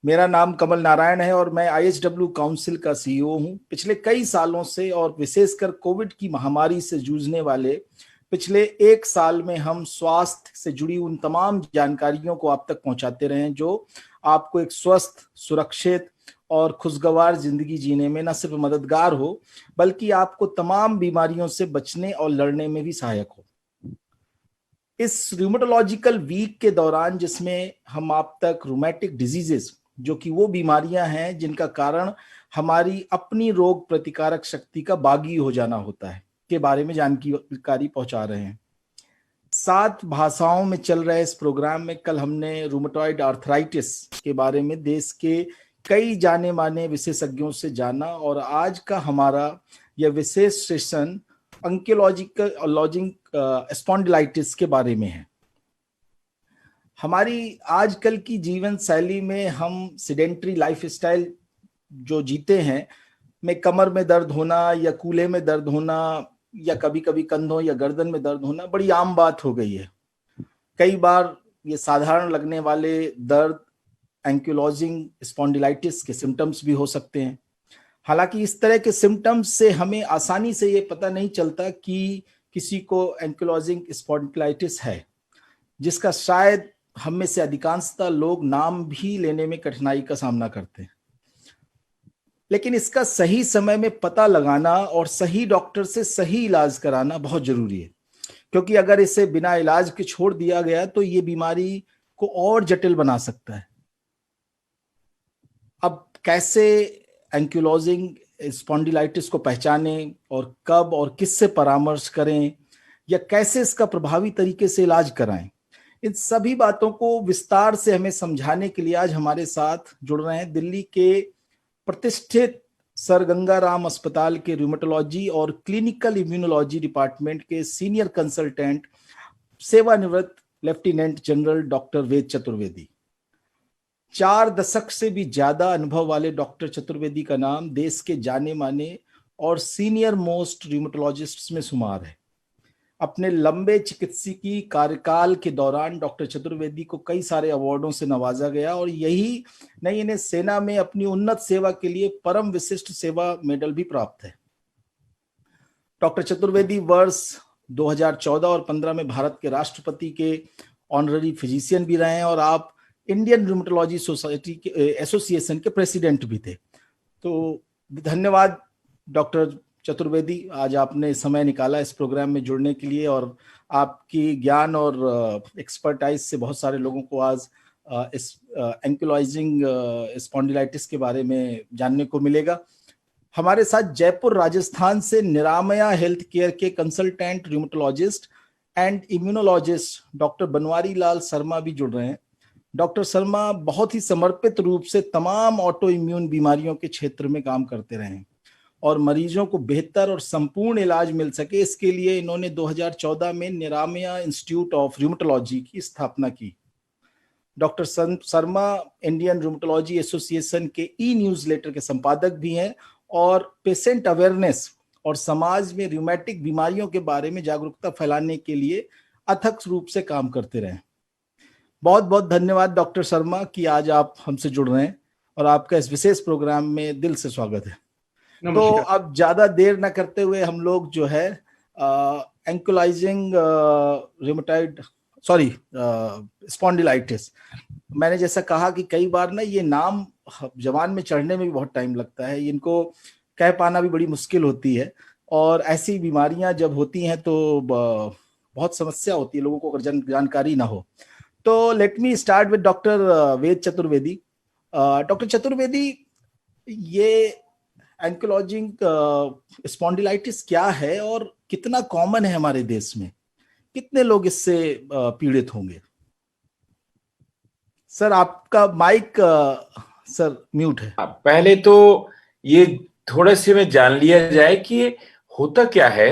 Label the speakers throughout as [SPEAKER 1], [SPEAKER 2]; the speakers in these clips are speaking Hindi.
[SPEAKER 1] मेरा नाम कमल नारायण है और मैं आईएचडब्ल्यू काउंसिल का सीईओ हूं। पिछले कई सालों से और विशेषकर कोविड की महामारी से जूझने वाले पिछले एक साल में हम स्वास्थ्य से जुड़ी उन तमाम जानकारियों को आप तक पहुंचाते रहे हैं जो आपको एक स्वस्थ, सुरक्षित और खुशगवार जिंदगी जीने में न सिर्फ मददगार हो बल्कि आपको तमाम बीमारियों से बचने और लड़ने में भी सहायक हो। इस रूमेटोलॉजिकल वीक के दौरान जिसमें हम आप तक रूमेटिक डिजीजेस, जो कि वो बीमारियां हैं जिनका कारण हमारी अपनी रोग प्रतिकारक शक्ति का बागी हो जाना होता है, के बारे में जानकारी पहुंचा रहे हैं। 7 भाषाओं में चल रहे इस प्रोग्राम में कल हमने रूमेटॉइड आर्थराइटिस के बारे में देश के कई जाने माने विशेषज्ञों से जाना और आज का हमारा यह विशेष सेशन एंकियोलॉजिंग स्पॉन्डिलाइटिस के बारे में है। हमारी आजकल की जीवन शैली में हम सिडेंट्री लाइफस्टाइल जो जीते हैं में कमर में दर्द होना या कूल्हे में दर्द होना या कभी कभी कंधों या गर्दन में दर्द होना बड़ी आम बात हो गई है। कई बार ये साधारण लगने वाले दर्द एंकियोलॉजिंग स्पॉन्डिलाइटिस के सिम्टम्स भी हो सकते हैं। हालांकि इस तरह के सिम्टम्स से हमें आसानी से ये पता नहीं चलता कि किसी को एंकियोलॉजिंग स्पॉन्डिलाइटिस है, जिसका शायद हम में से अधिकांशतः लोग नाम भी लेने में कठिनाई का सामना करते हैं। लेकिन इसका सही समय में पता लगाना और सही डॉक्टर से सही इलाज कराना बहुत जरूरी है, क्योंकि अगर इसे बिना इलाज के छोड़ दिया गया तो ये बीमारी को और जटिल बना सकता है। अब कैसे एंकियोलॉजिंग स्पॉन्डिलाइटिस को पहचानें और कब और किससे परामर्श करें या कैसे इसका प्रभावी तरीके से इलाज कराएं, इन सभी बातों को विस्तार से हमें समझाने के लिए आज हमारे साथ जुड़ रहे हैं दिल्ली के प्रतिष्ठित सर गंगाराम अस्पताल के रूमेटोलॉजी और क्लिनिकल इम्यूनोलॉजी डिपार्टमेंट के सीनियर कंसल्टेंट सेवानिवृत्त lieutenant general doctor Ved Chaturvedi. 4 दशक से भी ज्यादा अनुभव वाले डॉक्टर चतुर्वेदी का नाम देश के जाने माने और सीनियर मोस्ट रूमेटोलॉजिस्ट्स में शुमार है। अपने लंबे चिकित्सकीय कार्यकाल के दौरान डॉक्टर चतुर्वेदी को कई सारे अवार्डों से नवाजा गया और यही नहीं, इन्हें सेना में अपनी उन्नत सेवा के लिए परम विशिष्ट सेवा मेडल भी प्राप्त है। डॉक्टर चतुर्वेदी वर्ष 2014 और 15 में भारत के राष्ट्रपति के ऑनररी फिजिशियन भी रहे हैं और आप इंडियन रूमेटोलॉजी सोसाइटी के एसोसिएशन के प्रेसिडेंट भी थे। तो धन्यवाद डॉक्टर चतुर्वेदी, आज आपने समय निकाला इस प्रोग्राम में जुड़ने के लिए और आपकी ज्ञान और एक्सपर्टाइज से बहुत सारे लोगों को आज इस एंकियोलॉजिंग स्पॉन्डिलाइटिस के बारे में जानने को मिलेगा। हमारे साथ जयपुर राजस्थान से निरामया हेल्थ केयर के consultant rheumatologist and immunologist doctor Banwari Lal Sharma भी जुड़ रहे हैं। डॉक्टर शर्मा बहुत ही समर्पित रूप से तमाम ऑटो इम्यून बीमारियों के क्षेत्र में काम करते रहे हैं और मरीजों को बेहतर और संपूर्ण इलाज मिल सके, इसके लिए इन्होंने 2014 में निरामया इंस्टीट्यूट ऑफ रूमेटोलॉजी की स्थापना की। Doctor Sharma Indian rheumatology association के ई न्यूज़लेटर के संपादक भी हैं और पेशेंट अवेयरनेस और समाज में रूमेटिक बीमारियों के बारे में जागरूकता फैलाने के लिए अथक रूप से काम करते रहे। बहुत बहुत धन्यवाद डॉक्टर शर्मा कि आज आप हमसे जुड़ रहे हैं और आपका इस विशेष प्रोग्राम में दिल से स्वागत है। तो अब ज्यादा देर न करते हुए हम लोग जो है एंकियोलॉजिंग स्पॉन्डिलाइटिस, मैंने जैसा कहा कि कई बार ना ये नाम जबान में चढ़ने में भी बहुत टाइम लगता है, इनको कह पाना भी बड़ी मुश्किल होती है और ऐसी बीमारियां जब होती हैं तो बहुत समस्या होती है लोगों को अगर जानकारी ना हो। तो let me start with doctor Ved Chaturvedi. Doctor Chaturvedi, ये एंकियोलॉजिंग स्पॉन्डिलाइटिस क्या है और कितना कॉमन है हमारे देश में, कितने लोग इससे पीड़ित होंगे? सर आपका माइक सर म्यूट है।
[SPEAKER 2] पहले तो ये थोड़े से में जान लिया जाए कि होता क्या है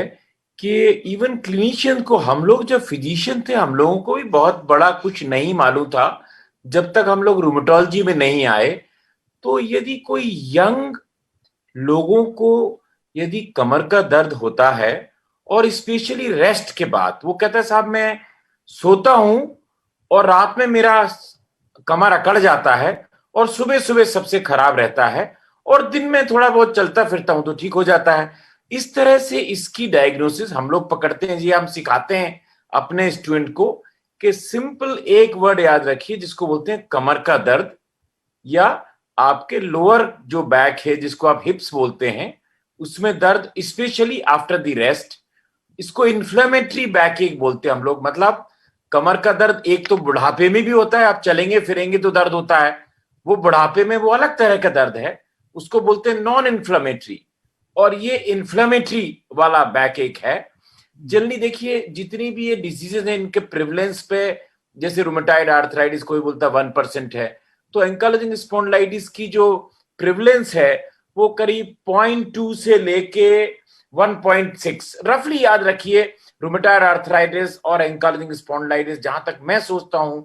[SPEAKER 2] कि इवन क्लिनिशियन को, हम लोग जब फिजिशियन थे हम लोगों को भी बहुत बड़ा कुछ नहीं मालूम था जब तक हम लोग रूमेटोलॉजी में नहीं आए। तो यदि कोई यंग लोगों को यदि कमर का दर्द होता है और स्पेशली रेस्ट के बाद, वो कहता है साहब मैं सोता हूं और रात में मेरा कमर अकड़ जाता है और सुबह सुबह सबसे खराब रहता है, और दिन में थोड़ा बहुत चलता फिरता हूं तो ठीक हो जाता है। इस तरह से इसकी डायग्नोसिस हम लोग पकड़ते हैं जी। हम सिखाते हैं अपने स्टूडेंट को कि सिंपल एक वर्ड याद रखिए जिसको बोलते हैं कमर का दर्द, या आपके लोअर जो बैक है जिसको आप हिप्स बोलते हैं उसमें दर्द, स्पेशली आफ्टर द रेस्ट। इसको इन्फ्लेमेटरी बैक एक बोलते हैं हम लोग। मतलब कमर का दर्द एक तो बुढ़ापे में भी होता है, आप चलेंगे फिरेंगे तो दर्द होता है, वो बुढ़ापे में वो अलग तरह का दर्द है, उसको बोलते हैं नॉन इन्फ्लेमेटरी। और ये इन्फ्लेमेटरी वाला बैक एक है। जनरली देखिए जितनी भी ये डिजीजेज हैं इनके प्रिवलेंस पे, जैसे रूमेटाइड आर्थराइटिस कोई बोलता है 1% है, तो एंकाइलोजिंग स्पॉन्डिलाइटिस की जो प्रिवलेंस है वो करीब 0.2 से लेके 1.6 रफली याद रखिए। रूमेटाइड आर्थराइटिस और एंकाइलोजिंग स्पॉन्डिलाइटिस जहां तक मैं सोचता हूं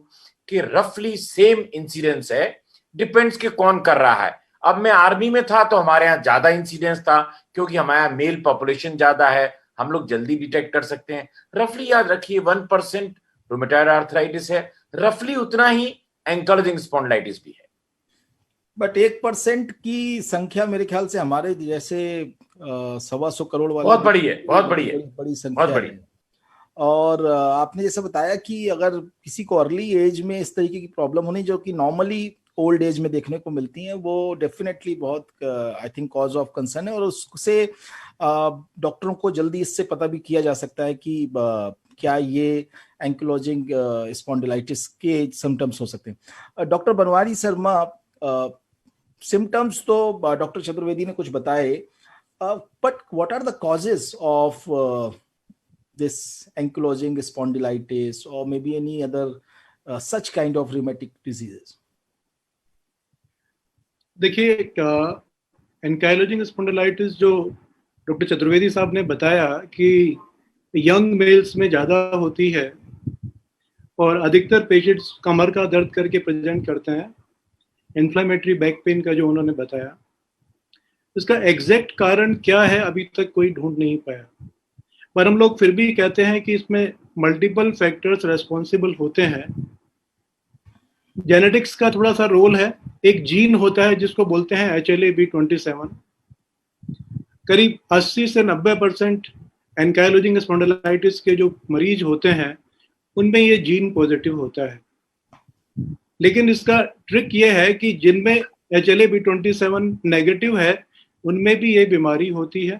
[SPEAKER 2] कि रफली सेम इंसिडेंस है, डिपेंड्स कि कौन कर रहा है। अब मैं आर्मी में था तो हमारे यहाँ ज्यादा इंसिडेंस था क्योंकि हमारे यहाँ मेल पॉपुलेशन ज्यादा है, हम लोग जल्दी डिटेक्ट कर सकते हैं। रफली याद रखिए 1% रूमेटाइड आर्थराइटिस है, रफली उतना ही एंकाइलोजिंग स्पॉन्डिलाइटिस भी है।
[SPEAKER 1] बट 1% की संख्या मेरे ख्याल से हमारे जैसे 125 करोड़ वाले
[SPEAKER 2] बहुत बड़ी है, बहुत बड़ी है,
[SPEAKER 1] बड़ी
[SPEAKER 2] बहुत
[SPEAKER 1] संख्या
[SPEAKER 2] बड़ी।
[SPEAKER 1] है। और आपने जैसे बताया कि अगर किसी को अर्ली एज में इस तरीके की प्रॉब्लम होनी जो कि नॉर्मली ओल्ड एज में देखने को मिलती हैं, वो डेफिनेटली बहुत I think cause of concern है, और उससे डॉक्टरों को जल्दी इससे पता भी किया जा सकता है कि क्या ये एंकिलोजिंग स्पॉन्डिलाइटिस के सिम्टम्स हो सकते हैं। डॉक्टर बनवारी शर्मा, सिम्टम्स तो डॉक्टर चतुर्वेदी ने कुछ बताए, but what are the causes of this ankylosing spondylitis or maybe any other such kind of rheumatic diseases?
[SPEAKER 3] देखिए, एंकाइलोजिंग स्पॉन्डिलाइटिस जो डॉक्टर चतुर्वेदी साहब ने बताया कि यंग मेल्स में ज़्यादा होती है और अधिकतर पेशेंट्स कमर का दर्द करके प्रेजेंट करते हैं, इन्फ्लेमेटरी बैक पेन का जो उन्होंने बताया। इसका एग्जैक्ट कारण क्या है अभी तक कोई ढूंढ नहीं पाया, पर हम लोग फिर भी कहते हैं कि इसमें मल्टीपल फैक्टर्स रेस्पॉन्सिबल होते हैं। जेनेटिक्स का थोड़ा सा रोल है। एक जीन होता है जिसको बोलते हैं HLA-B27। करीब 80 से 90% एंकाइलोजिंग स्पॉन्डिलाइटिस के जो मरीज होते हैं उनमें ये जीन पॉजिटिव होता है। लेकिन इसका ट्रिक ये है कि जिनमें HLA-B27 नेगेटिव है उनमें भी ये बीमारी होती है।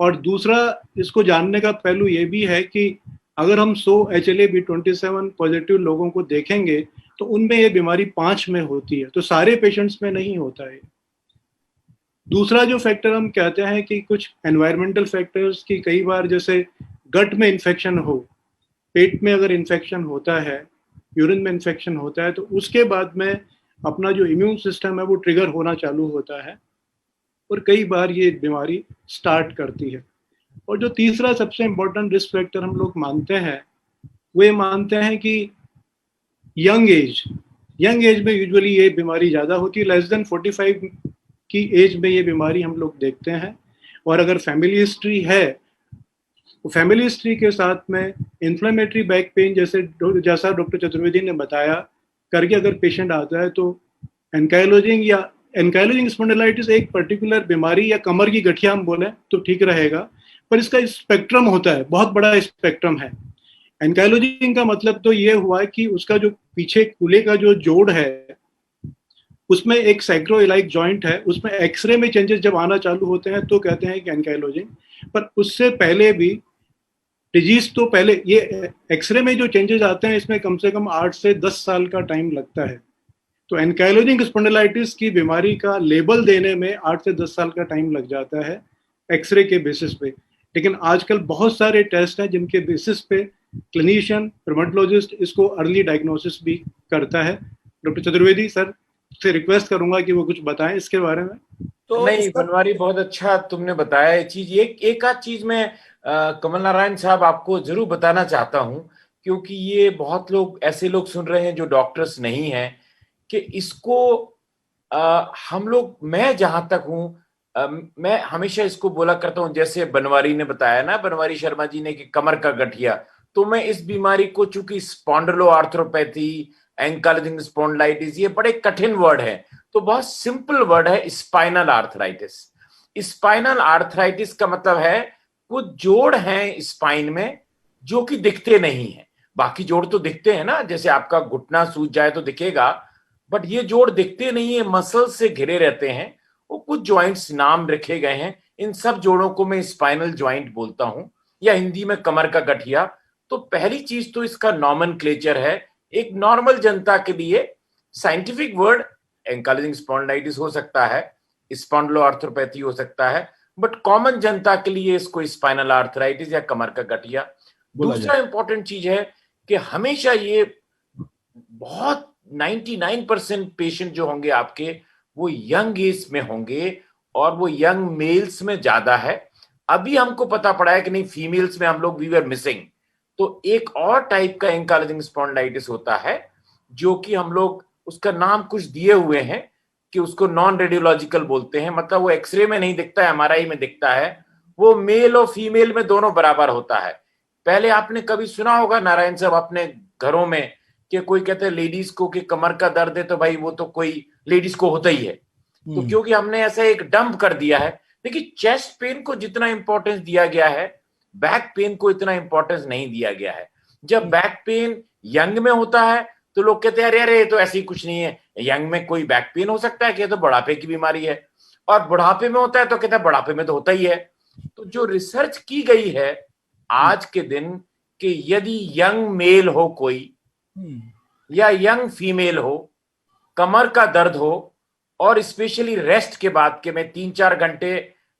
[SPEAKER 3] और दूसरा इसको जानने का पहलू ये भी है कि अगर हम 100 HLA-B27 पॉजिटिव लोगों को देखेंगे तो उनमें ये बीमारी 5 में होती है, तो सारे पेशेंट्स में नहीं होता है। दूसरा जो फैक्टर हम कहते हैं कि कुछ एनवायरमेंटल फैक्टर्स की, कई बार जैसे गट में इन्फेक्शन हो, पेट में अगर इन्फेक्शन होता है, यूरिन में इन्फेक्शन होता है, तो उसके बाद में अपना जो इम्यून सिस्टम है वो ट्रिगर होना चालू होता है और कई बार ये बीमारी स्टार्ट करती है। और जो तीसरा सबसे इम्पोर्टेंट रिस्क फैक्टर हम लोग मानते हैं वो ये मानते हैं कि यंग एज में यूजुअली ये बीमारी ज़्यादा होती है। लेस देन 45 की एज में ये बीमारी हम लोग देखते हैं। और अगर फैमिली हिस्ट्री है तो फैमिली हिस्ट्री के साथ में इन्फ्लेमेटरी बैक पेन जैसा डॉक्टर चतुर्वेदी ने बताया करके अगर पेशेंट आता है तो एंकाइलोजिंग स्पॉन्डिलाइटिस एक पर्टिकुलर बीमारी या कमर की गठिया हम बोले तो ठीक रहेगा, पर इसका स्पेक्ट्रम होता है, बहुत बड़ा स्पेक्ट्रम है। एंकाइलोजिंग का मतलब तो ये हुआ कि उसका जो पीछे कूल्हे का जो जोड़ है उसमें एक सैक्रोइलाइक जॉइंट है, उसमें एक्सरे में चेंजेस जब आना चालू होते हैं तो कहते हैं कि एंकाइलोजिंग। पर उससे पहले भी डिजीज तो पहले ये एक्सरे में जो चेंजेस आते हैं इसमें कम से कम 8 से 10 साल का टाइम लगता है। तो एंकाइलोजिंग स्पॉन्डिलाइटिस की बीमारी का लेबल देने में 8 से 10 साल का टाइम लग जाता है एक्सरे के बेसिस पे। लेकिन आजकल बहुत सारे टेस्ट हैं जिनके बेसिस पे क्लिनिशियन, रोमेटोलॉजिस्ट इसको अर्ली डायग्नोसिस भी करता है। डॉक्टर चतुर्वेदी सर से रिक्वेस्ट करूंगा कि वो कुछ बताएं इसके बारे में।
[SPEAKER 2] तो नहीं बनवारी, बहुत अच्छा तुमने बताया ये चीज। एक आध चीज मैं कमल नारायण साहब आपको जरूर बताना चाहता हूं, क्योंकि ये बहुत लोग ऐसे लोग सुन रहे हैं जो डॉक्टर्स नहीं हैं, कि इसको हम लोग, मैं जहां तक हूं, मैं हमेशा इसको बोला करता हूं, जैसे बनवारी ने बताया ना, बनवारी शर्मा जी ने, कि कमर का गठिया, तो मैं इस बीमारी को चूंकि स्पॉन्डिलो आर्थ्रोपैथी, एंकाइलोजिंग स्पॉन्डिलाइटिस, ये बड़े कठिन वर्ड है, तो बहुत सिंपल वर्ड है स्पाइनल आर्थराइटिस। स्पाइनल आर्थराइटिस का मतलब है कुछ जोड़ हैं स्पाइन में जो कि दिखते नहीं है। बाकी जोड़ तो दिखते हैं ना, जैसे आपका घुटना सूज जाए तो दिखेगा, बट ये जोड़ दिखते नहीं है, मसल से घिरे रहते हैं। वो कुछ ज्वाइंट्स नाम रखे गए हैं, इन सब जोड़ों को मैं स्पाइनल ज्वाइंट बोलता हूं, या हिंदी में कमर का गठिया। तो पहली चीज तो इसका नॉमेनक्लेचर है। एक नॉर्मल जनता के लिए साइंटिफिक वर्ड एंकाइलोजिंग स्पॉन्डिलाइटिस हो सकता है, स्पॉन्डिलोआर्थ्रोपैथी हो सकता है, बट कॉमन जनता के लिए इसको स्पाइनल आर्थराइटिस या कमर का गठिया। दूसरा इंपॉर्टेंट चीज है कि हमेशा ये बहुत 99% पेशेंट जो होंगे आपके वो यंग एज में होंगे, और वो यंग मेल्स में ज्यादा है। अभी हमको पता पड़ा है कि नहीं, फीमेल्स में हम लोग वी वर मिसिंग। तो एक और टाइप का एंकाइलोजिंग स्पॉन्डिलाइटिस होता है जो कि हम लोग उसका नाम कुछ दिए हुए हैं कि उसको नॉन रेडियोलॉजिकल बोलते हैं, मतलब वो एक्सरे में नहीं दिखता है, एमआरआई में दिखता है। वो मेल और फीमेल में दोनों बराबर होता है। पहले आपने कभी सुना होगा नारायण साहब अपने घरों में कि कोई कहते हैं लेडीज को कि कमर का दर्द है तो भाई वो तो कोई लेडीज को होता ही है, तो क्योंकि हमने ऐसा एक डंप कर दिया है। देखिए चेस्ट पेन को जितना इंपॉर्टेंस दिया गया है, बैक पेन को इतना इंपॉर्टेंस नहीं दिया गया है। जब बैक पेन यंग में होता है तो लोग कहते हैं अरे अरे तो ऐसी कुछ नहीं है, यंग में कोई बैक पेन हो सकता है, कहते तो बुढ़ापे की बीमारी है। और बुढ़ापे में होता है तो कहते हैं बुढ़ापे में तो होता ही है। तो जो रिसर्च की गई है आज के दिन कि यदि यंग मेल हो कोई या यंग फीमेल हो, कमर का दर्द हो, और स्पेशली रेस्ट के बाद के मैं 3-4 घंटे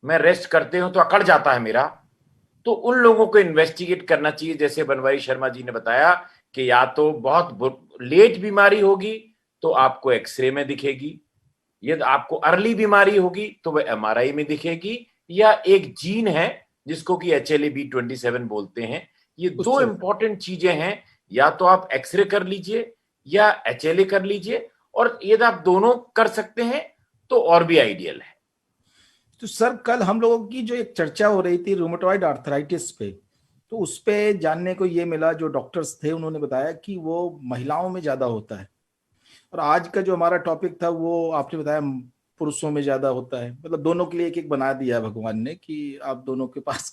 [SPEAKER 2] मैं रेस्ट करते हूं तो अकड़ जाता है मेरा, तो उन लोगों को इन्वेस्टिगेट करना चाहिए। जैसे बनवारी शर्मा जी ने बताया कि या तो बहुत लेट बीमारी होगी तो आपको एक्सरे में दिखेगी, यदि आपको अर्ली बीमारी होगी तो वह एमआरआई में दिखेगी, या एक जीन है जिसको कि HLA-B27 बोलते हैं। ये दो इंपॉर्टेंट चीजें हैं, या तो आप एक्सरे कर लीजिए या HLA कर लीजिए, और यदि आप दोनों कर सकते हैं तो और भी आइडियल है।
[SPEAKER 1] तो सर कल हम लोगों की जो एक चर्चा हो रही थी रूमेटॉइड आर्थराइटिस पे, तो उस पे जानने को ये मिला, जो डॉक्टर्स थे उन्होंने बताया कि वो महिलाओं में ज्यादा होता है, और आज का जो हमारा टॉपिक था वो आपने बताया पुरुषों में ज्यादा होता है। मतलब दोनों के लिए एक एक बना दिया है भगवान ने कि आप दोनों के पास।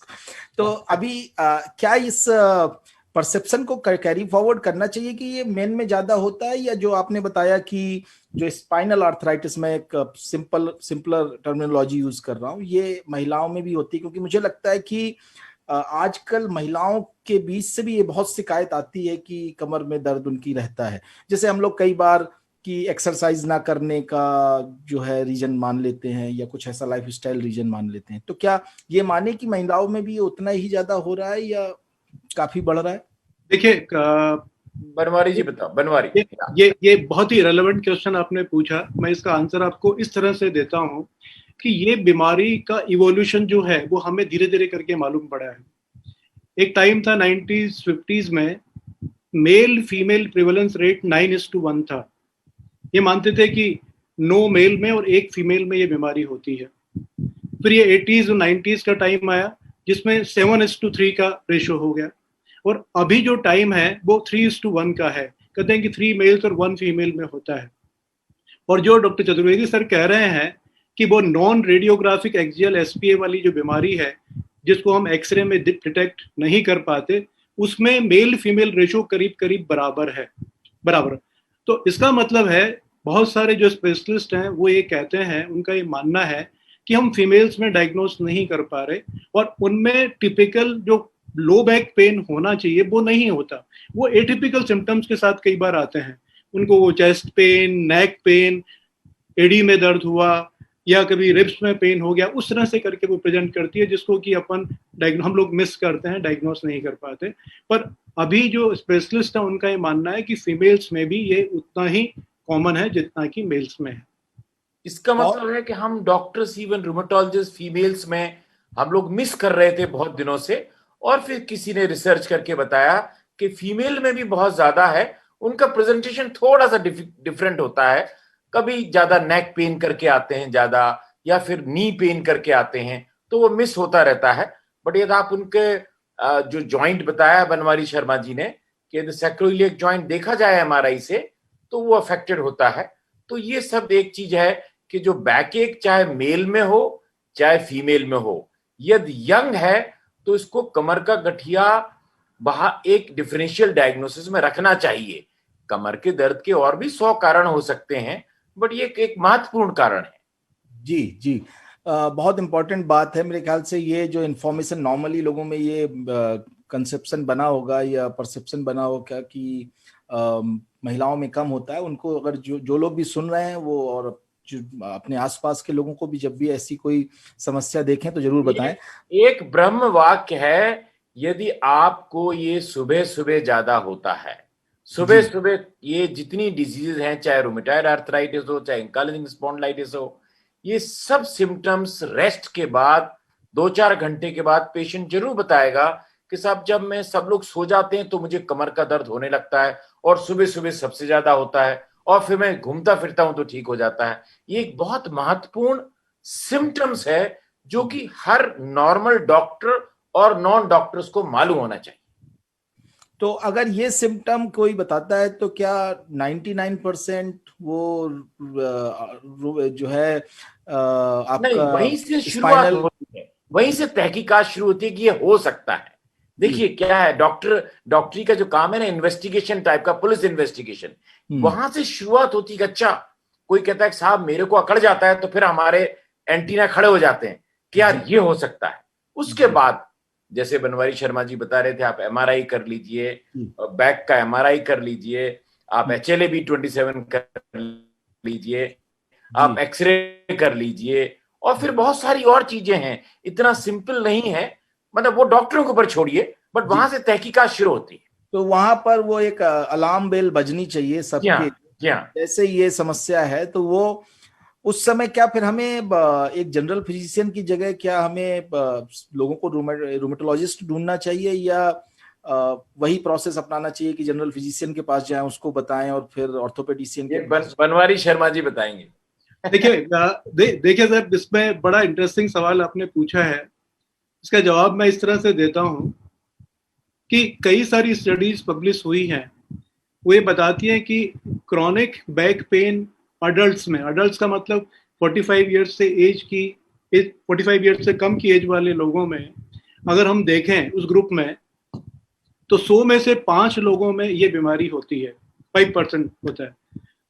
[SPEAKER 1] तो अभी क्या इस परसेप्शन को कैरी फॉरवर्ड करना चाहिए कि ये मेन में ज्यादा होता है, या जो आपने बताया कि जो स्पाइनल आर्थराइटिस में एक सिंपलर टर्मिनोलॉजी यूज कर रहा हूँ, ये महिलाओं में भी होती है? क्योंकि मुझे लगता है कि आजकल महिलाओं के बीच से भी ये बहुत शिकायत आती है कि कमर में दर्द उनकी रहता है। जैसे हम लोग कई बार कि एक्सरसाइज ना करने का जो है रीजन मान लेते हैं, या कुछ ऐसा लाइफस्टाइल रीजन मान लेते हैं। तो क्या ये माने कि महिलाओं में भी उतना ही ज्यादा हो रहा है या काफी बढ़ रहा है?
[SPEAKER 3] देखिए
[SPEAKER 2] बनवारी जी बताओ। बनवारी,
[SPEAKER 3] ये बहुत ही रेलेवेंट क्वेश्चन आपने पूछा। मैं इसका आंसर आपको इस तरह से देता हूं कि ये बीमारी का इवोल्यूशन जो है वो हमें धीरे धीरे करके मालूम पड़ा है। एक टाइम था 90s 50s में, मेल फीमेल प्रिवेलेंस रेट 9:1 था। ये मानते थे कि 9 मेल में और 1 फीमेल में ये बीमारी होती है। फिर ये 80s और 90s का टाइम आया जिसमें 7:3 का रेशो हो गया, और अभी जो टाइम है वो 3:1 का है। कहते हैं कि 3 मेल्स और 1 फीमेल में होता है। और जो डॉक्टर चतुर्वेदी सर कह रहे हैं कि वो नॉन रेडियोग्राफिक एक्सियल SPA वाली जो बीमारी है जिसको हम एक्सरे में डिटेक्ट नहीं कर पाते, उसमें मेल फीमेल रेशो करीब करीब बराबर। तो इसका मतलब है बहुत सारे जो स्पेशलिस्ट हैं वो ये कहते हैं, उनका ये मानना है कि हम फीमेल्स में डायग्नोस नहीं कर पा रहे, और उनमें टिपिकल जो लो बैक पेन होना चाहिए वो नहीं होता। वो एटिपिकल सिम्टम्स के साथ कई बार आते हैं। उनको वो चेस्ट पेन, नेक पेन, एडी में दर्द हुआ, या कभी रिब्स में पेन हो गया, उस तरह से करके वो प्रेजेंट करती है, जिसको कि हम लोग मिस करते हैं, डायग्नोस नहीं कर पाते। पर अभी जो स्पेशलिस्ट है उनका ये मानना है कि फीमेल्स में भी ये उतना ही कॉमन है जितना कि मेल्स में है।
[SPEAKER 2] इसका मतलब है कि हम डॉक्टर्स, इवन रूमेटोलॉजिस्ट, फीमेल्स में हम लोग मिस कर रहे थे बहुत दिनों से, और फिर किसी ने रिसर्च करके बताया कि फीमेल में भी बहुत ज्यादा है। उनका प्रेजेंटेशन थोड़ा सा डिफरेंट होता है, कभी ज्यादा नेक पेन करके आते हैं ज्यादा, या फिर नी पेन करके आते हैं, तो वो मिस होता रहता है। बट यदि आप उनके जो जॉइंट बताया बनवारी शर्मा जी ने कि सैक्रोइलियक जॉइंट देखा जाए एमआरआई से, तो वो अफेक्टेड होता है। तो ये सब एक चीज है कि जो बैक एक चाहे मेल में हो चाहे फीमेल में हो, यदि यंग है तो इसको कमर का गठिया एक डिफरेंशियल डायग्नोसिस में रखना चाहिए। कमर के दर्द के और भी 100 कारण हो सकते हैं, बट ये एक महत्वपूर्ण कारण है।
[SPEAKER 1] जी जी, बहुत इंपॉर्टेंट बात है। मेरे ख्याल से ये जो इन्फॉर्मेशन नॉर्मली लोगों में ये कंसेप्शन बना होगा या परसेप्शन बना होगा कि महिलाओं में कम होता है, उनको अगर जो लोग भी सुन रहे हैं वो, और जो अपने आसपास के लोगों को भी जब भी ऐसी कोई समस्या देखें तो जरूर बताएं।
[SPEAKER 2] एक ब्रह्म वाक्य है, यदि आपको ये सुबह सुबह ज्यादा होता है, सुबह सुबह ये जितनी डिजीज हैं, चाहे रूमेटॉइड आर्थराइटिस हो चाहे एंकाइलोजिंग स्पॉन्डिलाइटिस हो, ये सब सिम्टम्स रेस्ट के बाद 2-4 घंटे के बाद पेशेंट जरूर बताएगा कि साहब जब मैं सब लोग सो जाते हैं तो मुझे कमर का दर्द होने लगता है और सुबह सुबह सबसे ज्यादा होता है और फिर मैं घूमता फिरता हूं तो ठीक हो जाता है। ये एक बहुत महत्वपूर्ण सिम्टम्स है जो कि हर नॉर्मल डॉक्टर और नॉन डॉक्टर्स को मालूम होना चाहिए।
[SPEAKER 1] तो अगर ये सिम्टम कोई बताता है तो क्या 99% वो जो है आपका
[SPEAKER 2] नहीं, वहीं से शुरुआत होती है, वहीं से तहकीकात शुरू होती है कि ये हो सकता है। देखिए क्या है, डॉक्टरी का जो काम है ना, इन्वेस्टिगेशन टाइप का, पुलिस इन्वेस्टिगेशन, वहां से शुरुआत होती है। अच्छा, कोई कहता है साहब मेरे को अकड़ जाता है, तो फिर हमारे एंटीना खड़े हो जाते हैं कि यार ये हो सकता है। उसके बाद जैसे बनवारी शर्मा जी बता रहे थे, आप एमआरआई कर लीजिए, बैक का एमआरआई कर लीजिए, आप HLA-B27 कर लीजिए, आप एक्सरे कर लीजिए, और फिर बहुत सारी और चीजें हैं। इतना सिंपल नहीं है, मतलब वो डॉक्टरों के ऊपर छोड़िए, बट वहां से तहकीकात शुरू होती है।
[SPEAKER 1] तो वहां पर वो एक अलार्म बेल बजनी चाहिए सबके। जैसे ये समस्या है तो वो उस समय क्या फिर हमें एक जनरल फिजिशियन की जगह क्या हमें लोगों को रूमेटोलॉजिस्ट ढूंढना चाहिए, या वही प्रोसेस अपनाना चाहिए कि जनरल फिजिशियन के पास जाएं, उसको बताएं और फिर ऑर्थोपेडिशियन के पास?
[SPEAKER 2] बनवारी शर्मा जी बताएंगे।
[SPEAKER 3] देखिए सर, इसमें बड़ा इंटरेस्टिंग सवाल आपने पूछा है। इसका जवाब मैं इस तरह से देता हूं कि कई सारी स्टडीज पब्लिश हुई हैं, वो ये बताती हैं कि क्रॉनिक बैक पेन अडल्ट्स का मतलब 45 ईयर्स से 45 ईयर्स से कम की एज वाले लोगों में अगर हम देखें उस ग्रुप में, तो 100 में से 5 लोगों में ये बीमारी होती है, 5% होता है।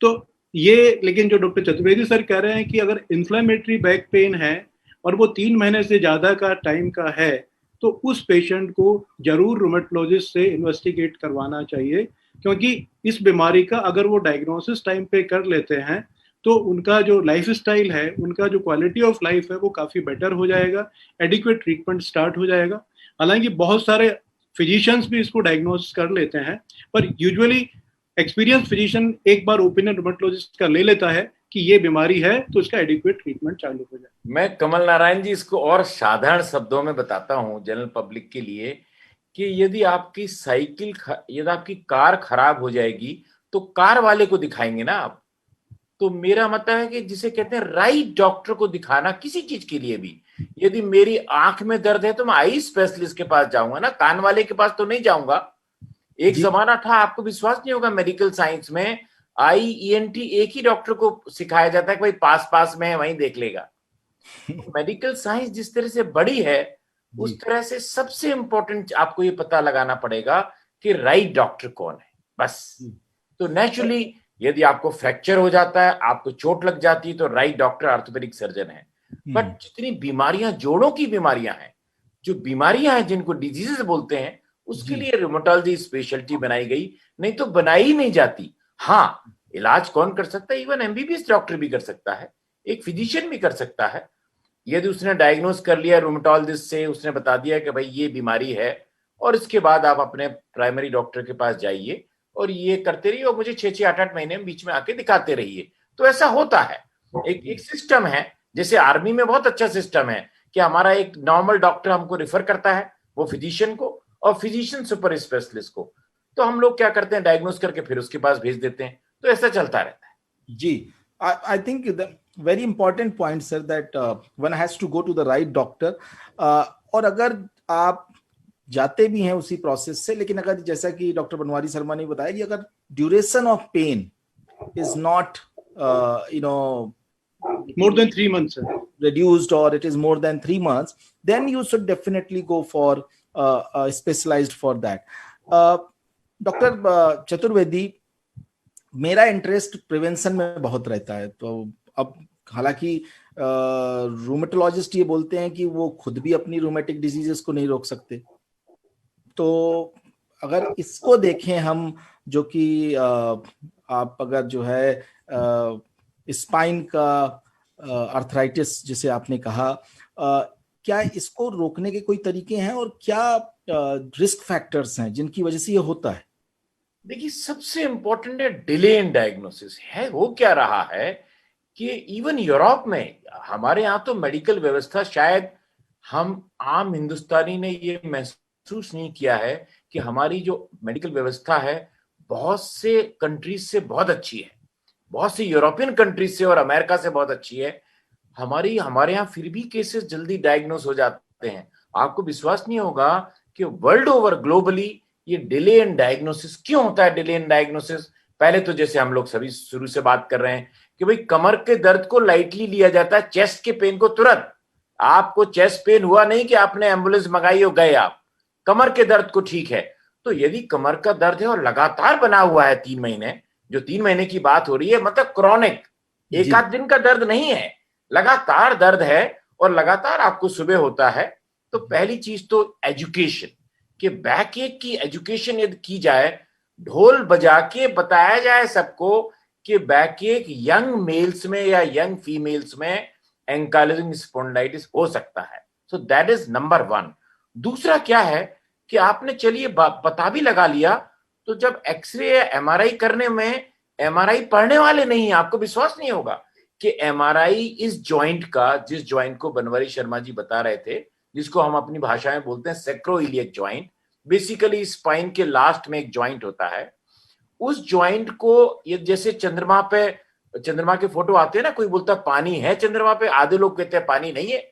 [SPEAKER 3] तो ये, लेकिन जो डॉक्टर चतुर्वेदी सर कह रहे हैं कि अगर इन्फ्लेमेटरी बैक पेन है और वो 3 महीने से ज्यादा का टाइम का है, तो उस पेशेंट को जरूर रूमेटोलॉजिस्ट से इन्वेस्टिगेट करवाना चाहिए, क्योंकि इस बीमारी का अगर वो डायग्नोसिस टाइम पे कर लेते हैं तो उनका जो लाइफ स्टाइल है, उनका जो क्वालिटी ऑफ लाइफ है वो काफ़ी बेटर हो जाएगा, एडिक्वेट ट्रीटमेंट स्टार्ट हो जाएगा। हालांकि बहुत सारे फिजिशियंस भी इसको डायग्नोस कर लेते हैं, पर यूजुअली एक्सपीरियंस फिजिशियन एक बार ओपिनियन रूमेटोलॉजिस्ट का ले लेता है कि ये बीमारी है, तो इसका एडिक्वेट ट्रीटमेंट चालू हो जाए।
[SPEAKER 2] मैं कमल नारायण जी इसको और साधारण शब्दों में बताता हूं जनरल पब्लिक के लिए कि यदि आपकी कार खराब हो जाएगी तो कार वाले को दिखाएंगे ना आप। तो मेरा मतलब है कि जिसे कहते हैं राइट डॉक्टर को दिखाना किसी चीज के लिए भी। यदि मेरी आंख में दर्द है तो मैं आई स्पेशलिस्ट के पास जाऊंगा ना, कान वाले के पास तो नहीं जाऊंगा। एक जमाना था, आपको विश्वास नहीं होगा, मेडिकल साइंस में ENT एक ही डॉक्टर को सिखाया जाता है कि भाई पास पास में है वहीं देख लेगा। मेडिकल साइंस जिस तरह से बड़ी है, उस तरह से सबसे इंपॉर्टेंट आपको ये पता लगाना पड़ेगा कि राइट डॉक्टर कौन है, बस। तो नेचुरली यदि आपको फ्रैक्चर हो जाता है, आपको चोट लग जाती है, तो राइट डॉक्टर ऑर्थोपेडिक सर्जन है। बट जितनी बीमारियां, जोड़ों की बीमारियां हैं, जो बीमारियां हैं जिनको डिजीजेस बोलते हैं, उसके लिए रूमेटोलॉजी स्पेशलिटी बनाई गई, नहीं तो बनाई ही नहीं जाती। हाँ, इलाज कौन कर सकता है? इवन MBBS डॉक्टर भी कर सकता है, एक फिजिशियन भी कर सकता है। यदि उसने डायग्नोस कर लिया रूमेटोलॉजिस्ट से, उसने बता दिया कि भाई ये बीमारी है, और इसके बाद आप अपने प्राइमरी डॉक्टर के पास जाइए और ये करते रहिए और मुझे 6-6, 8-8 महीने में बीच में आके दिखाते रहिए। तो ऐसा होता है, एक सिस्टम है। जैसे आर्मी में बहुत अच्छा सिस्टम है कि हमारा एक नॉर्मल डॉक्टर हमको रेफर करता है, वो फिजिशियन को, और फिजिशियन सुपर स्पेशलिस्ट को। तो हम लोग क्या करते हैं, डायग्नोस करके फिर उसके पास भेज देते हैं। तो ऐसा चलता रहता है।
[SPEAKER 1] जी, I think the very important point sir that one has to go to the right doctor. और अगर आप जाते भी हैं उसी प्रोसेस से, लेकिन अगर जैसा कि डॉक्टर बनवारी शर्मा ने बताया कि अगर duration of pain is not
[SPEAKER 3] more than 3 months, sir.
[SPEAKER 1] reduced, or it is more than 3 months, then you should definitely go for specialized for that. Doctor Chaturvedi, मेरा इंटरेस्ट प्रिवेंशन में बहुत रहता है। तो अब हालांकि रूमेटोलॉजिस्ट ये बोलते हैं कि वो खुद भी अपनी रूमेटिक डिजीजेस को नहीं रोक सकते, तो अगर इसको देखें हम, जो कि आप अगर जो है स्पाइन का आर्थराइटिस जिसे आपने कहा, क्या इसको रोकने के कोई तरीके हैं और क्या रिस्क फैक्टर्स हैं जिनकी वजह से ये होता है?
[SPEAKER 2] देखिए, सबसे इंपॉर्टेंट है डिले इन डायग्नोसिस। है वो क्या रहा है कि इवन यूरोप में, हमारे यहाँ तो मेडिकल व्यवस्था, शायद हम आम हिंदुस्तानी ने ये महसूस नहीं किया है कि हमारी जो मेडिकल व्यवस्था है बहुत से कंट्रीज से बहुत अच्छी है, बहुत सी यूरोपियन कंट्रीज से और अमेरिका से बहुत अच्छी है। हमारे यहाँ फिर भी केसेस जल्दी डायग्नोस हो जाते हैं। आपको विश्वास नहीं होगा कि वर्ल्ड ओवर ग्लोबली ये डिले इन डायग्नोसिस क्यों होता है। डिले इन डायग्नोसिस, पहले तो जैसे हम लोग सभी शुरू से बात कर रहे हैं कि भाई कमर के दर्द को लाइटली लिया जाता है, चेस्ट के पेन को तुरंत। आपको चेस्ट पेन हुआ नहीं कि आपने एम्बुलेंस मंगाई और गए आप, कमर के दर्द को ठीक है। तो यदि कमर का दर्द है और लगातार बना हुआ है 3 महीने, जो 3 महीने की बात हो रही है, मतलब क्रॉनिक, एक आध दिन का दर्द नहीं है, लगातार दर्द है और लगातार आपको सुबह होता है, तो पहली चीज तो एजुकेशन, कि बैक एक की एजुकेशन यदि की जाए, ढोल बजा के बताया जाए सबको कि बैक एक यंग मेल्स में या यंग फीमेल्स में एंकाइलोजिंग स्पॉन्डिलाइटिस हो सकता है। So that is number 1। दूसरा क्या है कि आपने चलिए पता भी लगा लिया, तो जब एक्सरे या एमआरआई करने में, एमआरआई पढ़ने वाले नहीं, आपको विश्वास नहीं होगा कि एमआरआई इस जॉइंट का, जिस जॉइंट को बनवारी शर्मा जी बता रहे थे, जिसको हम अपनी भाषा में बोलते हैं सैक्रोइलियक जॉइंट, बेसिकली स्पाइन के लास्ट में एक जॉइंट होता है। उस जॉइंट को, ये जैसे चंद्रमा के फोटो आते हैं ना, कोई बोलता है पानी है चंद्रमा पे, आधे लोग कहते हैं पानी नहीं है,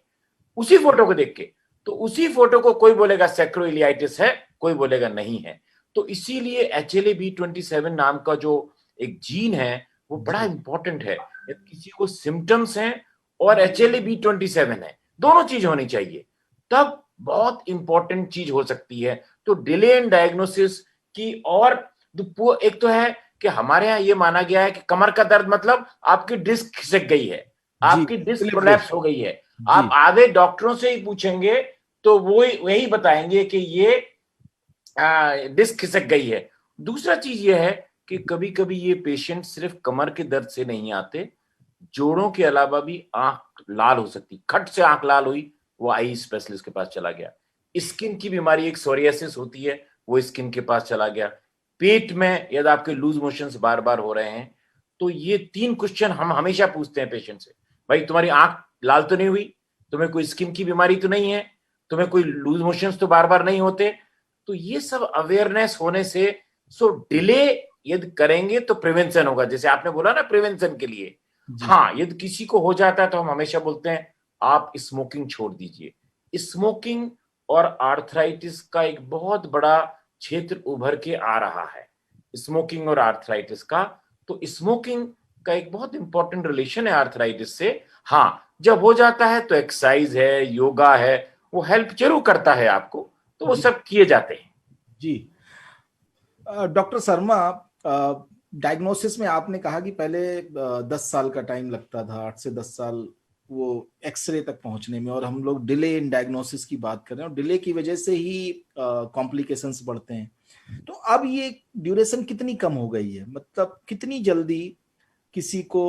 [SPEAKER 2] उसी फोटो को देख के, तो उसी फोटो को कोई बोलेगा सैक्रोइलियाइटिस है, कोई बोलेगा नहीं है। तो इसीलिए HLA-B27 नाम का जो एक जीन है वो बड़ा इंपॉर्टेंट है। किसी को सिम्टम्स हैं और HLA-B27 है, दोनों चीज होनी चाहिए, तब बहुत इंपॉर्टेंट चीज हो सकती है। तो डिले इन डायग्नोसिस की, और एक तो है कि हमारे यहाँ ये माना गया है कि कमर का दर्द मतलब आपकी डिस्क खिसक गई है, आपकी डिस्क प्रोलैप्स हो गई है। आप आधे डॉक्टरों से ही पूछेंगे तो वो वही बताएंगे कि ये डिस्क खिसक गई है। दूसरा चीज ये है कि कभी कभी ये पेशेंट सिर्फ कमर के दर्द से नहीं आते, जोड़ों के अलावा भी आंख लाल हो सकती, खट से आंख लाल हुई, वो आई स्पेशलिस्ट के पास चला गया। स्किन की बीमारी, एक सोरियासिस होती है, वो स्किन के पास चला गया। पेट में यदि आपके लूज मोशंस बार बार हो रहे हैं, तो ये 3 क्वेश्चन हम हमेशा पूछते हैं पेशेंट से, भाई तुम्हारी आंख लाल तो नहीं हुई, तुम्हें कोई स्किन की बीमारी तो नहीं है, तुम्हें कोई लूज मोशंस तो बार बार नहीं होते। तो ये सब अवेयरनेस होने से, सो डिले यदि करेंगे तो प्रिवेंशन होगा, जैसे आपने बोला ना प्रिवेंशन के लिए। हाँ, यदि किसी को हो जाता है तो हम हमेशा बोलते हैं आप स्मोकिंग छोड़ दीजिए। स्मोकिंग और आर्थराइटिस का एक बहुत बड़ा क्षेत्र उभर के आ रहा है, स्मोकिंग और आर्थराइटिस का। तो स्मोकिंग का एक बहुत इंपॉर्टेंट रिलेशन है आर्थराइटिस से। हाँ, जब हो जाता है तो एक्सरसाइज है, योगा है, वो हेल्प जरूर करता है आपको, तो वो सब किए जाते हैं।
[SPEAKER 1] जी डॉक्टर शर्मा, डायग्नोसिस में आपने कहा कि पहले 10 साल का टाइम लगता था, 8 से 10 साल वो एक्सरे तक पहुंचने में, और हम लोग डिले इन डायग्नोसिस की बात कर रहे हैं, और डिले की वजह से ही कॉम्प्लिकेशंस बढ़ते हैं। तो अब ये ड्यूरेशन कितनी कम हो गई है, मतलब कितनी जल्दी किसी को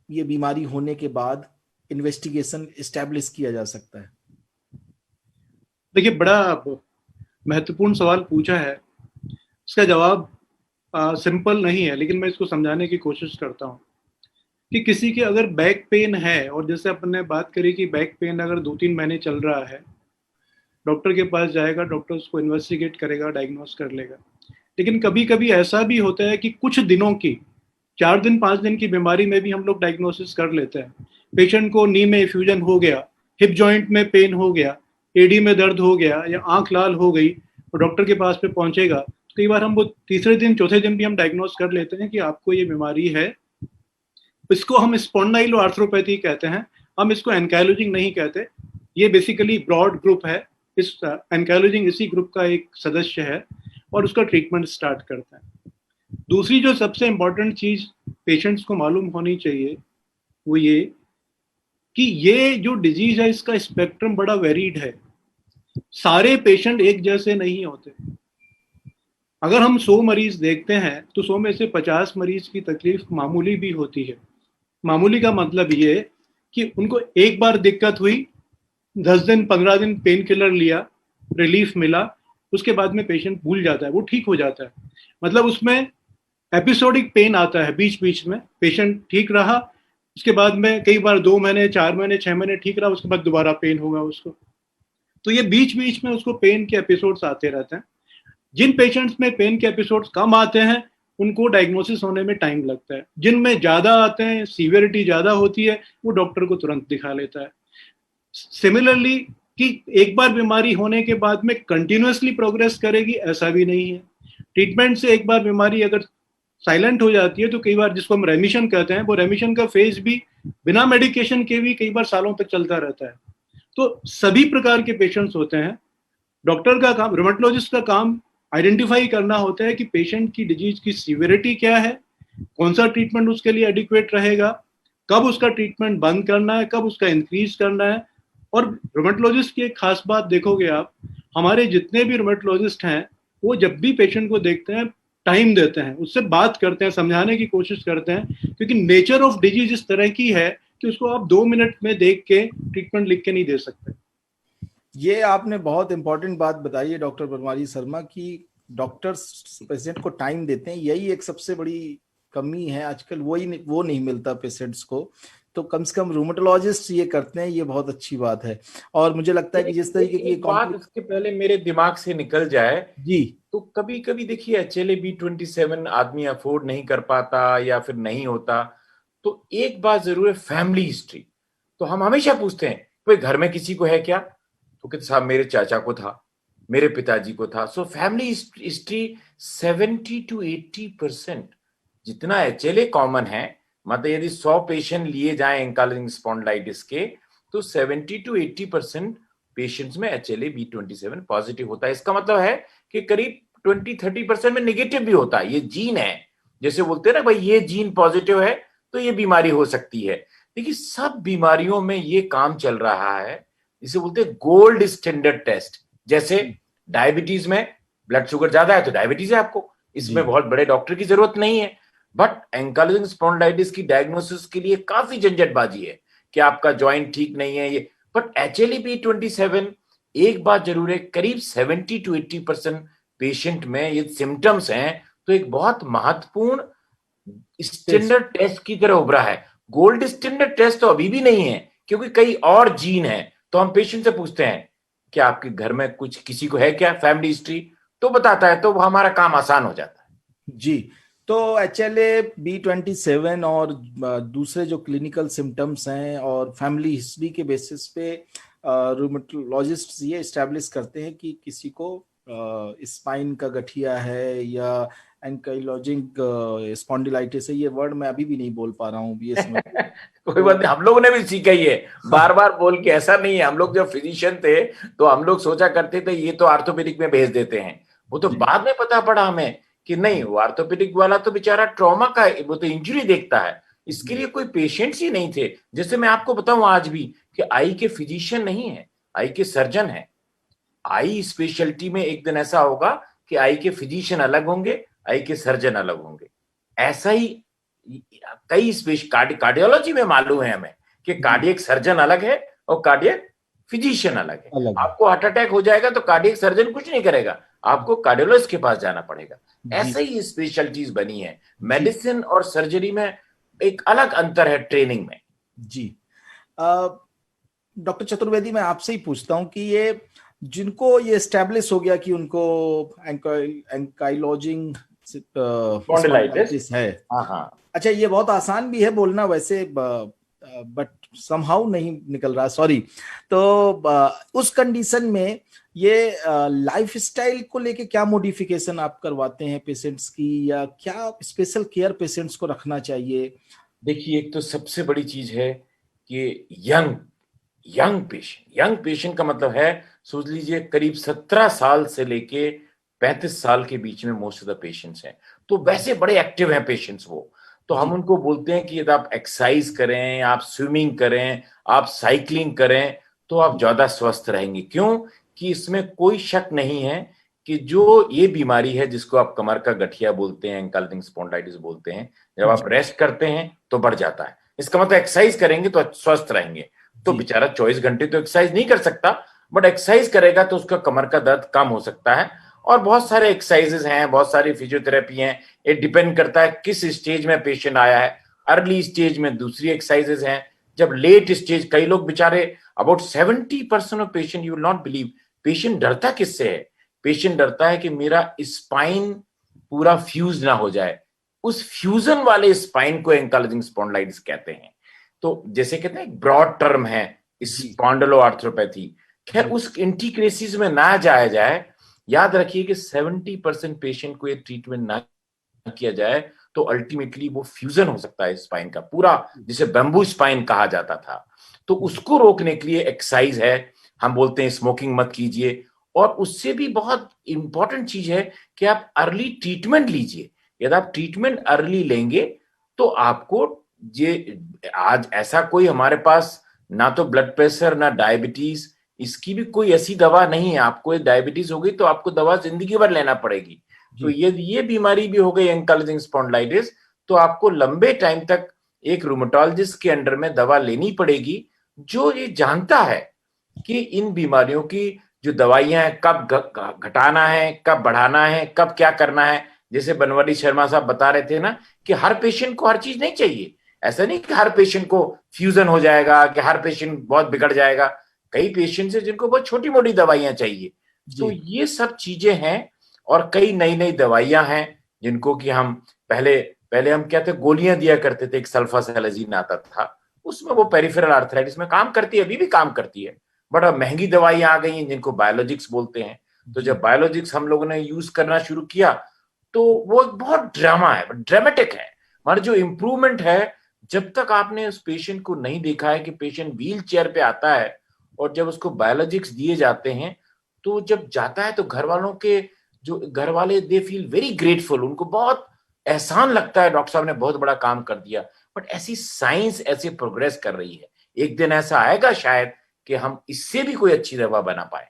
[SPEAKER 1] ये बीमारी होने के बाद इन्वेस्टिगेशन एस्टैब्लिश किया जा सकता है?
[SPEAKER 3] देखिए, बड़ा महत्वपूर्ण सवाल पूछा है। इसका जवाब सिंपल नहीं है, लेकिन मैं इसको समझाने की कोशिश करता हूँ कि किसी के अगर बैक पेन है, और जैसे अपन ने बात करी कि बैक पेन अगर 2-3 महीने चल रहा है, डॉक्टर के पास जाएगा, डॉक्टर उसको इन्वेस्टिगेट करेगा, डायग्नोस कर लेगा। लेकिन कभी कभी ऐसा भी होता है कि कुछ दिनों की, 4 दिन 5 दिन की बीमारी में भी हम लोग डायग्नोसिस कर लेते हैं। पेशेंट को नी में इफ्यूजन हो गया, हिप जॉइंट में पेन हो गया, एडी में दर्द हो गया, या आंख लाल हो गई, और डॉक्टर के पास पे पहुंचेगा, तो कई बार हम वो तीसरे दिन चौथे दिन भी हम डायग्नोज कर लेते हैं कि आपको ये बीमारी है। इसको हम स्पॉन्डाइलो आर्थ्रोपैथी कहते हैं, हम इसको एंकाइलोजिंग नहीं कहते। ये बेसिकली ब्रॉड ग्रुप है, इस एंकाइलोजिंग इसी ग्रुप का एक सदस्य है और उसका ट्रीटमेंट स्टार्ट करता है। दूसरी जो सबसे इंपॉर्टेंट चीज पेशेंट्स को मालूम होनी चाहिए वो ये कि ये जो डिजीज है इसका स्पेक्ट्रम बड़ा वेरीड है, सारे पेशेंट एक जैसे नहीं होते। अगर हम 100 मरीज देखते हैं तो 100 में से 50 मरीज की तकलीफ मामूली भी होती है। मामूली का मतलब ये कि उनको एक बार दिक्कत हुई, 10 दिन 15 दिन पेन किलर लिया, रिलीफ मिला, उसके बाद में पेशेंट भूल जाता है, वो ठीक हो जाता है। मतलब उसमें एपिसोडिक पेन आता है बीच बीच में, पेशेंट ठीक रहा, उसके बाद में कई बार 2 महीने 4 महीने 6 महीने ठीक रहा, उसके बाद दोबारा पेन होगा उसको। तो ये बीच बीच में उसको पेन के एपिसोड्स आते रहते हैं। जिन पेशेंट्स में पेन के एपिसोड्स कम आते हैं उनको डायग्नोसिस होने में टाइम लगता है, जिनमें ज्यादा आते हैं, सीवियरिटी ज्यादा होती है, वो डॉक्टर को तुरंत दिखा लेता है। सिमिलरली कि एक बार बीमारी होने के बाद में कंटिन्यूअसली प्रोग्रेस करेगी ऐसा भी नहीं है। ट्रीटमेंट से एक बार बीमारी अगर साइलेंट हो जाती है तो कई बार, जिसको हम रेमिशन कहते हैं, वो रेमिशन का फेज भी बिना मेडिकेशन के भी कई बार सालों तक चलता रहता है। तो सभी प्रकार के पेशेंट्स होते हैं। डॉक्टर का काम, रुमेटोलॉजिस्ट का काम आइडेंटिफाई करना होता है कि पेशेंट की डिजीज की सीवियरिटी क्या है, कौन सा ट्रीटमेंट उसके लिए एडिक्वेट रहेगा, कब उसका ट्रीटमेंट बंद करना है, कब उसका इंक्रीज करना है। और रुमेटोलॉजिस्ट की एक खास बात देखोगे आप, हमारे जितने भी रुमेटोलॉजिस्ट हैं वो जब भी पेशेंट को देखते हैं टाइम देते हैं, उससे बात करते हैं, समझाने की कोशिश करते हैं, क्योंकि नेचर ऑफ डिजीज इस तरह की है कि उसको आप 2 मिनट में देख के ट्रीटमेंट लिख के नहीं दे सकते।
[SPEAKER 1] ये आपने बहुत इंपॉर्टेंट बात बताई है डॉक्टर बनवारी शर्मा की डॉक्टर्स पेशेंट को टाइम देते हैं, यही एक सबसे बड़ी कमी है आजकल, वो नहीं मिलता पेशेंट्स को। तो कम से कम रूमेटोलॉजिस्ट ये करते हैं, ये बहुत अच्छी बात है। और मुझे लगता है कि जिस तरीके की
[SPEAKER 2] बात इसके पहले मेरे दिमाग से निकल जाए
[SPEAKER 1] जी,
[SPEAKER 2] तो कभी कभी देखिए HLA-B27 आदमी अफोर्ड नहीं कर पाता या फिर नहीं होता, तो एक बात जरूर है, फैमिली हिस्ट्री। तो हम हमेशा पूछते हैं कोई घर में किसी को है क्या, तो कहते साहब मेरे चाचा को था, मेरे पिताजी को था। सो फैमिली हिस्ट्री 70 to 80% जितना HLA कॉमन है, मतलब यदि 100 पेशेंट लिए जाएं एंकाइलोजिंग स्पॉन्डिलाइटिस के, तो 70 to 80% पेशेंट्स में HLA-B27 पॉजिटिव होता है। इसका मतलब है कि करीब 20-30% में नेगेटिव भी होता है। ये जीन है, जैसे बोलते हैं ना भाई ये जीन पॉजिटिव है तो ये बीमारी हो सकती है। देखिए सब बीमारियों में ये काम चल रहा है, इसे बोलते हैं गोल्ड स्टैंडर्ड टेस्ट। जैसे डायबिटीज में ब्लड शुगर ज्यादा है तो डायबिटीज है आपको, इसमें बहुत बड़े डॉक्टर की जरूरत नहीं है। बट एंकाइलोजिंग स्पॉन्डिलाइटिस की डायग्नोसिस के लिए काफी झंझटबाजी है कि आपका ज्वाइंट ठीक नहीं है ये। बट HLA-B27 एक बात जरूर है, करीब 70 to 80% पेशेंट में ये सिम्टम्स हैं, तो एक बहुत महत्वपूर्ण स्टैंडर्ड टेस्ट की तरह उभरा है। गोल्ड स्टैंडर्ड टेस्ट तो अभी भी नहीं है क्योंकि कई और जीन है। तो हम पेशेंट से पूछते हैं कि आपके घर में कुछ किसी को है क्या फैमिली हिस्ट्री, तो बताता है, तो हमारा काम आसान हो जाता है।
[SPEAKER 1] जी, तो HLA-B27 और दूसरे जो क्लिनिकल सिम्टम्स हैं और फैमिली हिस्ट्री के बेसिस पे रूमेटोलॉजिस्ट ये एस्टैब्लिश करते हैं कि किसी को स्पाइन का गठिया है या एंकाइलोजिंग स्पॉन्डिलाइटिस है। ये वर्ड मैं अभी भी नहीं बोल पा रहा हूँ
[SPEAKER 2] कोई बात नहीं, हम लोगों ने भी सीखा ही है बार बार बोल के। ऐसा नहीं है, हम लोग जब फिजिशियन थे तो हम लोग सोचा करते थे ये तो आर्थोपेडिक में भेज देते हैं, वो तो बाद में पता पड़ा हमें कि नहीं, वो आर्थोपेडिक वाला तो बेचारा ट्रॉमा का, वो तो इंजरी देखता है, इसके लिए कोई पेशेंट्स ही नहीं थे। जैसे मैं आपको बताऊं आज भी कि आई के फिजिशियन नहीं है, आई के सर्जन है। आई स्पेशलिटी में एक दिन ऐसा होगा कि आई के फिजिशियन अलग होंगे, आई के सर्जन अलग होंगे। ऐसा ही कई कार्डियोलॉजी में मालूम है हमें कि कार्डियक सर्जन अलग है और कार्डियक फिजिशियन अलग है। आपको हार्ट अटैक हो जाएगा तो कार्डियक सर्जन कुछ नहीं करेगा, आपको कार्डियोलॉजिस्ट के पास जाना पड़ेगा। ऐसे ही स्पेशलिटीज बनी है। मेडिसिन और सर्जरी में एक अलग अंतर है ट्रेनिंग में।
[SPEAKER 1] जी, डॉक्टर चतुर्वेदी, मैं आपसे ही पूछता हूं कि ये जिनको ये एस्टैब्लिश हो गया कि उनको एंकाइलोजिंग स्पॉन्डिलाइटिस है,
[SPEAKER 2] हाँ,
[SPEAKER 1] अच्छा, ये बहुत आसान भी है बोलना वैसे, बट समहाउ नहीं निकल रहा, सॉरी। तो उस कंडीशन में ये लाइफस्टाइल को लेके क्या मॉडिफिकेशन आप करवाते हैं पेशेंट्स की, या क्या स्पेशल केयर पेशेंट्स को रखना चाहिए?
[SPEAKER 2] देखिए, एक तो सबसे बड़ी चीज है कि यंग पेशेंट का मतलब है, सोच लीजिए करीब 17 साल से लेके 35 साल के बीच में मोस्ट ऑफ द पेशेंट्स हैं। तो वैसे बड़े एक्टिव हैं पेशेंट्स वो। तो हम उनको बोलते हैं कि यदि आप एक्सरसाइज करें, आप स्विमिंग करें, आप साइकिलिंग करें, तो आप ज्यादा स्वस्थ रहेंगे। क्यों? कि इसमें कोई शक नहीं है कि जो ये बीमारी है जिसको आप कमर का गठिया बोलते हैं, एंकाइलोजिंग स्पॉन्डिलाइटिस बोलते हैं, जब आप रेस्ट करते हैं तो बढ़ जाता है। इसका मतलब एक्सरसाइज करेंगे तो स्वस्थ रहेंगे। तो बेचारा 24 घंटे तो एक्सरसाइज नहीं कर सकता, बट एक्सरसाइज करेगा तो उसका कमर का दर्द कम हो सकता है। और बहुत सारे एक्सरसाइजेस हैं, बहुत सारी फिजियोथेरेपी हैं। ये डिपेंड करता है किस स्टेज में पेशेंट आया है। अर्ली स्टेज में दूसरी एक्सरसाइजेस हैं, जब लेट स्टेज, कई लोग बेचारे about 70% of patient, you will not believe, patient डरता किससे है? पेशेंट डरता है कि मेरा स्पाइन पूरा फ्यूज ना हो जाए। उस फ्यूजन वाले स्पाइन को एंकाइलोजिंग स्पॉन्डिलाइटिस कहते हैं। तो जैसे कहते हैं ब्रॉड टर्म है स्पॉन्डिलोआर्थ्रोपैथी। खैर, उस इंटीग्रेसिस में ना जाया जाए। याद रखिए कि 70% पेशेंट को ये ट्रीटमेंट ना किया जाए तो अल्टीमेटली वो फ्यूजन हो सकता है स्पाइन का पूरा, जिसे बैम्बू स्पाइन कहा जाता था। तो उसको रोकने के लिए एक्सरसाइज है। हम बोलते हैं स्मोकिंग मत कीजिए, और उससे भी बहुत इंपॉर्टेंट चीज है कि आप अर्ली ट्रीटमेंट लीजिए। यदि आप ट्रीटमेंट अर्ली लेंगे तो आपको ये, आज ऐसा कोई हमारे पास ना तो ब्लड प्रेशर ना डायबिटीज, इसकी भी कोई ऐसी दवा नहीं है। आपको डायबिटीज हो गई तो आपको दवा जिंदगी भर लेना पड़ेगी। तो ये बीमारी भी हो गई एंकाइलोजिंग स्पॉन्डिलाइटिस, तो आपको लंबे टाइम तक एक रूमेटोलॉजिस्ट के अंडर में दवा लेनी पड़ेगी, जो ये जानता है कि इन बीमारियों की जो दवाइयां हैं, कब घटाना है, कब बढ़ाना है, कब क्या करना है। जैसे बनवारी शर्मा साहब बता रहे थे ना कि हर पेशेंट को हर चीज नहीं चाहिए। ऐसा नहीं कि हर पेशेंट को फ्यूजन हो जाएगा, कि हर पेशेंट बहुत बिगड़ जाएगा। कई पेशेंट्स हैं जिनको बहुत छोटी मोटी दवाइयां चाहिए। तो ये सब चीजें हैं, और कई नई नई दवाइयां हैं जिनको कि हम पहले हम क्या थे, गोलियां दिया करते थे। एक सल्फासेलेजिन आता था, उसमें वो पेरिफेरल आर्थराइटिस में काम करती है, अभी भी काम करती है। बट अब महंगी दवाइयां आ गई हैं जिनको बायोलॉजिक्स बोलते हैं। तो जब बायोलॉजिक्स हम लोगों ने यूज करना शुरू किया तो वो एक बहुत ड्रामा है, ड्रामेटिक है। हमारा जो इम्प्रूवमेंट है, जब तक आपने उस पेशेंट को नहीं देखा है कि पेशेंट व्हील चेयर पे आता है और जब उसको बायोलॉजिक्स दिए जाते हैं, तो जब जाता है तो घर वालों के, जो घर वाले, दे फील वेरी ग्रेटफुल। उनको बहुत एहसान लगता है, डॉक्टर साहब ने बहुत बड़ा काम कर दिया। बट ऐसी साइंस ऐसे प्रोग्रेस कर रही है, एक दिन ऐसा आएगा शायद कि हम इससे भी कोई अच्छी दवा बना पाए।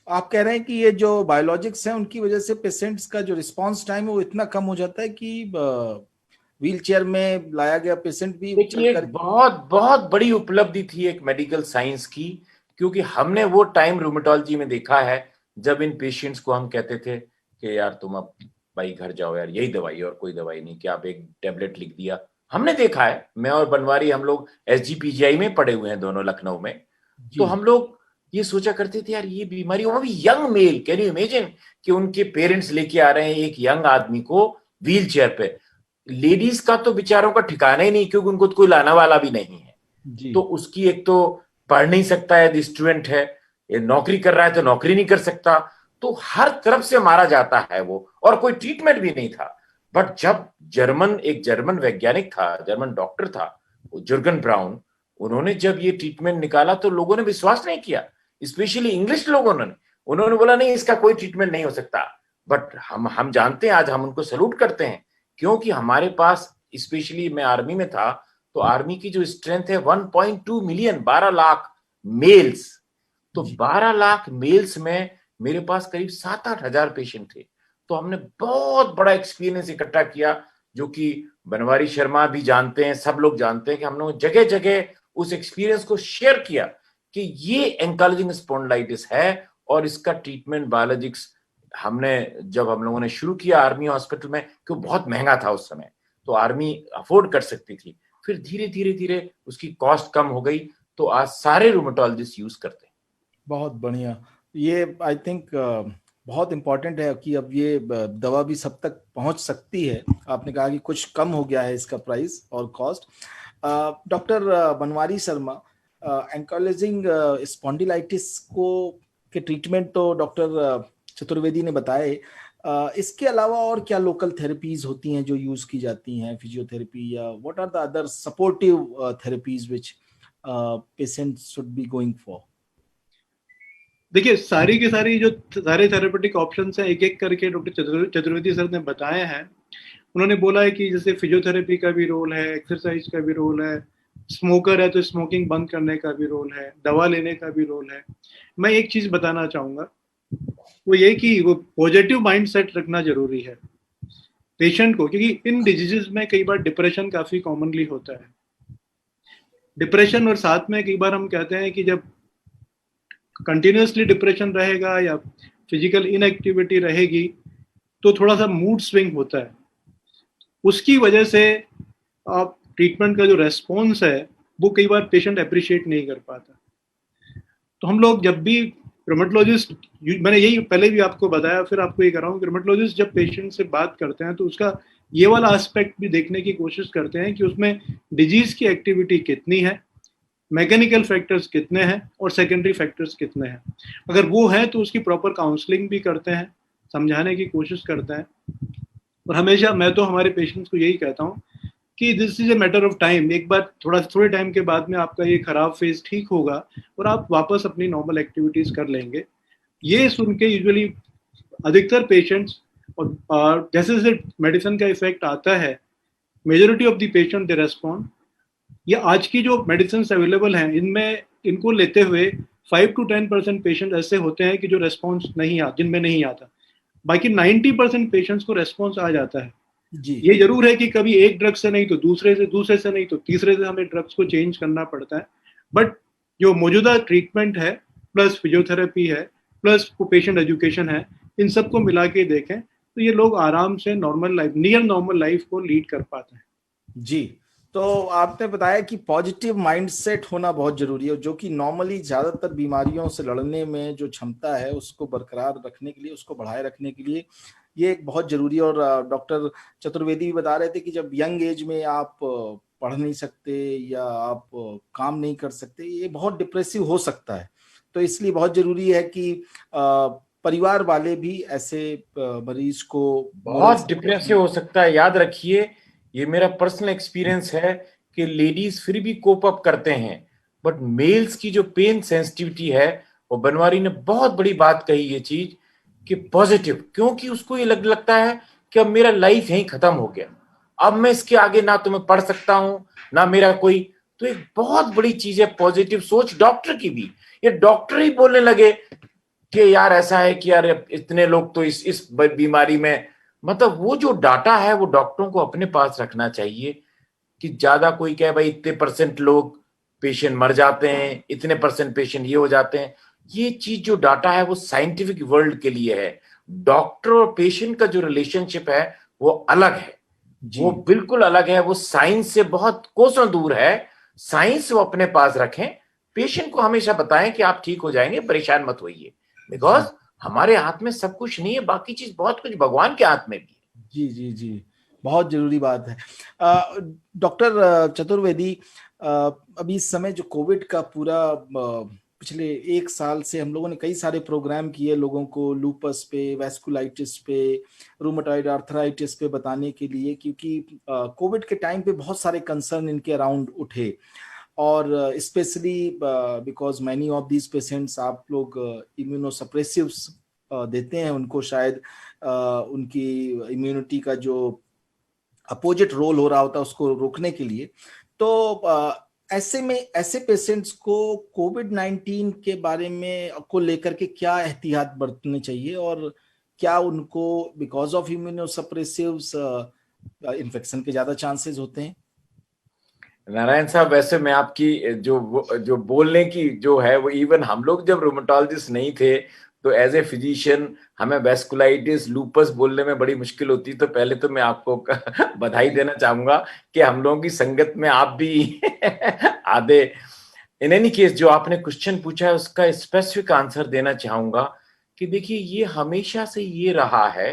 [SPEAKER 1] आप कह रहे हैं कि ये जो बायोलॉजिक्स हैं उनकी वजह से पेशेंट्स का जो रिस्पांस टाइम है वो इतना कम हो जाता है कि व्हील चेयर में लाया गया पेशेंट भी
[SPEAKER 2] देखिए, बहुत बहुत बड़ी उपलब्धि थी एक मेडिकल साइंस की, क्योंकि हमने वो टाइम रूमेटोलॉजी में देखा है जब इन पेशेंट्स को हम कहते थे कि यार तुम अब भाई घर जाओ यार, यही दवाई है और कोई दवाई नहीं, कि आप एक टेबलेट लिख दिया। हमने देखा है, मैं और बनवारी, हम लोग SGPGI में पढ़े हुए हैं दोनों, लखनऊ में। तो हम लोग ये सोचा करते थे यार ये बीमारी, वो भी young mail, can you imagine कि उनके पेरेंट्स लेके आ रहे हैं एक यंग आदमी को व्हील चेयर पे। लेडीज का तो बेचारों का ठिकाना ही नहीं, क्योंकि उनको तो कोई लाने वाला भी नहीं है। तो उसकी एक तो पढ़ नहीं सकता है, स्टूडेंट है, ये नौकरी कर रहा है तो नौकरी नहीं कर सकता। तो हर तरफ से मारा जाता है वो, और कोई ट्रीटमेंट भी नहीं था। बट जब एक जर्मन वैज्ञानिक था, जर्मन डॉक्टर था, जुर्गन ब्राउन, उन्होंने जब ये ट्रीटमेंट निकाला तो लोगों ने विश्वास नहीं किया, स्पेशली इंग्लिश लोगों ने। उन्होंने बोला नहीं, इसका कोई ट्रीटमेंट नहीं हो सकता। बट हम जानते हैं, आज हम उनको सैल्यूट करते हैं, क्योंकि हमारे पास, स्पेशली मैं आर्मी में था, तो आर्मी की जो स्ट्रेंथ है 1.2 मिलियन, 12 लाख मेल्स। तो 12 लाख मेल्स में मेरे पास करीब 7-8 हजार पेशेंट थे। तो हमने बहुत बड़ा एक्सपीरियंस इकट्ठा किया, जो कि बनवारी शर्मा भी जानते हैं, सब लोग जानते हैं कि हम लोग जगह जगह उस एक्सपीरियंस को शेयर किया कि ये एंकाइलोजिंग स्पॉन्डिलाइटिस है और इसका ट्रीटमेंट बायोलॉजिक्स हमने, जब हम लोगों ने शुरू किया आर्मी हॉस्पिटल में, क्योंकि बहुत महंगा था उस समय, तो आर्मी अफोर्ड कर सकती थी। फिर धीरे धीरे धीरे उसकी कॉस्ट कम हो गई, तो आज सारे रूमेटोलॉजिस्ट यूज करते हैं।
[SPEAKER 1] बहुत बढ़िया। ये आई थिंक बहुत इंपॉर्टेंट है कि अब ये दवा भी सब तक पहुंच सकती है। आपने कहा कि कुछ कम हो गया है इसका प्राइस और cost. Doctor Banwari Sharma, ankylosing spondylitis को के ट्रीटमेंट तो डॉक्टर चतुर्वेदी ने बताए। इसके अलावा और क्या लोकल थेरेपीज होती हैं जो यूज की जाती हैं, फिजियोथेरेपी, या what are the other supportive therapies which patients should be going for?
[SPEAKER 3] देखिए, सारी की सारी जो सारे थेरेपेटिक ऑप्शंस हैं, एक एक करके डॉक्टर चतुर्वेदी सर ने बताए हैं। उन्होंने बोला है कि जैसे फिजियोथेरेपी का भी रोल है, एक्सरसाइज का भी रोल है, स्मोकर है तो स्मोकिंग बंद करने का भी रोल है, दवा लेने का भी रोल है। मैं एक चीज बताना चाहूंगा, वो ये कि वो पॉजिटिव माइंडसेट रखना जरूरी है पेशेंट को, क्योंकि इन डिजीजेस में कई बार डिप्रेशन काफी कॉमनली होता है। डिप्रेशन और साथ में कई बार हम कहते हैं कि जब कंटिन्यूसली डिप्रेशन रहेगा या फिजिकल इनएक्टिविटी रहेगी तो थोड़ा सा मूड स्विंग होता है। उसकी वजह से आप ट्रीटमेंट का जो रेस्पॉन्स है वो कई बार पेशेंट अप्रिशिएट नहीं कर पाता। तो हम लोग जब भी रोमेटोलॉजिस्ट, मैंने यही पहले भी आपको बताया, फिर आपको ये कर रहा हूँ कि रोमेटोलॉजिस्ट जब पेशेंट से बात करते हैं तो उसका ये वाला एस्पेक्ट भी देखने की कोशिश करते हैं कि उसमें डिजीज की एक्टिविटी कितनी है, मैकेनिकल फैक्टर्स कितने हैं और सेकेंडरी फैक्टर्स कितने हैं। अगर वो है तो उसकी प्रॉपर काउंसलिंग भी करते हैं, समझाने की कोशिश करते हैं। और हमेशा मैं तो हमारे पेशेंट्स को यही कहता हूँ कि this is a matter of time. एक बार थोड़े टाइम के बाद में आपका ये खराब फेज ठीक होगा और आप वापस अपनी नॉर्मल एक्टिविटीज कर लेंगे। ये सुन के यूजुअली अधिकतर पेशेंट्स, और जैसे जैसे मेडिसिन का इफेक्ट आता है, majority of the patient they respond. ये आज की जो मेडिसिन अवेलेबल हैं इनमें, इनको लेते हुए 5 to 10% पेशेंट ऐसे होते हैं कि जो रेस्पॉन्स नहीं जिनमें नहीं आता। बाकी 90% पेशेंट्स को रेस्पॉन्स आ जाता है
[SPEAKER 1] जी।
[SPEAKER 3] ये जरूर है कि कभी एक ड्रग से नहीं तो दूसरे से नहीं तो तीसरे से हमें ड्रग्स को चेंज करना पड़ता है। बट जो मौजूदा ट्रीटमेंट है, प्लस फिजियोथेरेपी है, प्लस पेशेंट एजुकेशन है, इन सबको मिला के देखें तो ये लोग आराम से normal life, near normal life को लीड कर पाते हैं।
[SPEAKER 1] जी, तो आपने बताया कि पॉजिटिव माइंडसेट होना बहुत जरूरी है, जो कि नॉर्मली ज्यादातर बीमारियों से लड़ने में जो क्षमता है उसको बरकरार रखने के लिए, उसको बढ़ाए रखने के लिए ये एक बहुत जरूरी है। और डॉक्टर चतुर्वेदी भी बता रहे थे कि जब यंग एज में आप पढ़ नहीं सकते या आप काम नहीं कर सकते, ये बहुत डिप्रेसिव हो सकता है। तो इसलिए बहुत जरूरी है कि परिवार वाले भी ऐसे मरीज को
[SPEAKER 2] बहुत डिप्रेसिव हो सकता है। याद रखिए, ये मेरा पर्सनल एक्सपीरियंस है कि लेडीज फिर भी कोप अप करते हैं, बट मेल्स की जो पेन सेंसिटिविटी है, वो बनवारी ने बहुत बड़ी बात कही ये चीज कि पॉजिटिव, क्योंकि उसको ये लगता है कि अब मेरा लाइफ यहीं खत्म हो गया, अब मैं इसके आगे ना तो मैं पढ़ सकता हूं ना मेरा कोई। तो एक बहुत बड़ी चीज है पॉजिटिव सोच डॉक्टर की भी। ये डॉक्टर ही बोलने लगे कि यार ऐसा है कि यार इतने लोग तो इस बीमारी में, मतलब वो जो डाटा है वो डॉक्टरों को अपने पास रखना चाहिए कि ज्यादा कोई कहे भाई इतने % लोग पेशेंट मर जाते हैं, इतने % पेशेंट ये हो जाते हैं। ये चीज जो डाटा है वो साइंटिफिक वर्ल्ड के लिए है। डॉक्टर और पेशेंट का जो रिलेशनशिप है वो अलग है, वो बिल्कुल अलग है, वो साइंस से बहुत कोसों दूर है। साइंस वो अपने पास रखें, पेशेंट को हमेशा बताएं कि आप ठीक हो जाएंगे, परेशान मत होइए, बिकॉज हमारे हाथ में सब कुछ नहीं है, बाकी चीज बहुत कुछ भगवान के हाथ में भी है।
[SPEAKER 1] जी जी जी, बहुत जरूरी बात है। डॉक्टर चतुर्वेदी, अभी इस समय जो कोविड का पूरा पिछले 1 साल से हम लोगों ने कई सारे प्रोग्राम किए लोगों को लूपस पे, वैस्कुलाइटिस पे, रूमेटॉइड आर्थराइटिस पे बताने के लिए, क्योंकि कोविड के टाइम पे बहुत सारे कंसर्न इनके अराउंड उठे। और specially because many of these patients आप लोग इम्यूनोसप्रेसिव्स देते हैं उनको, शायद उनकी इम्यूनिटी का जो अपोजिट रोल हो रहा होता है उसको रोकने के लिए। तो ऐसे में ऐसे पेशेंट्स को कोविड-19 के बारे में को लेकर के क्या एहतियात बरतने चाहिए, और क्या उनको बिकॉज ऑफ इम्यूनोसप्रेसिव्स इन्फेक्शन के ज्यादा चांसेस होते हैं?
[SPEAKER 2] नारायण साहब, वैसे मैं आपकी जो बोलने की जो है वो, इवन हम लोग जब रोमेटोलॉजिस्ट नहीं थे तो एज ए फिजिशियन हमें वेस्कुलाइटिस, लूपस बोलने में बड़ी मुश्किल होती। तो पहले तो मैं आपको बधाई देना चाहूंगा कि हम लोगों की संगत में आप भी आधे। इन एनी केस, जो आपने क्वेश्चन पूछा है उसका स्पेसिफिक आंसर देना चाहूंगा कि देखिए, ये हमेशा से ये रहा है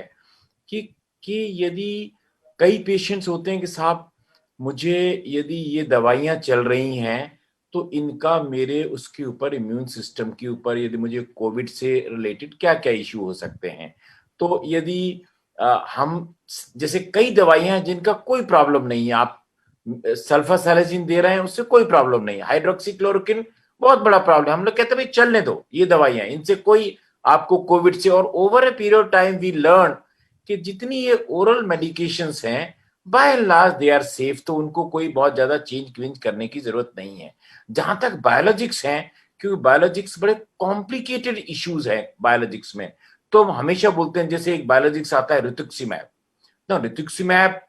[SPEAKER 2] कि यदि कई पेशेंट्स होते हैं कि साहब मुझे यदि ये दवाइयां चल रही हैं तो इनका मेरे उसके ऊपर इम्यून सिस्टम के ऊपर, यदि मुझे कोविड से रिलेटेड क्या क्या इश्यू हो सकते हैं। तो यदि हम, जैसे कई दवाइयां हैं जिनका कोई प्रॉब्लम नहीं है, आप सल्फासालाजिन दे रहे हैं उससे कोई प्रॉब्लम नहीं, हाइड्रोक्सीक्लोरोक्विन बहुत बड़ा प्रॉब्लम, हम लोग कहते हैं भाई चलने दो ये दवाइयां, इनसे कोई आपको कोविड से, और over a period of time we learn कि जितनी ये ओरल मेडिकेशंस हैं by and large they are safe, तो उनको कोई बहुत ज्यादा चेंज क्विंज करने की जरूरत नहीं है। जहां तक बायोलॉजिक्स हैं, क्योंकि बायोलॉजिक्स बड़े कॉम्प्लिकेटेड इश्यूज हैं बायोलॉजिक्स में, तो हम हमेशा बोलते हैं, जैसे एक बायोलॉजिक्स आता है रितुक्सिमैब, ना रितुक्सिमैब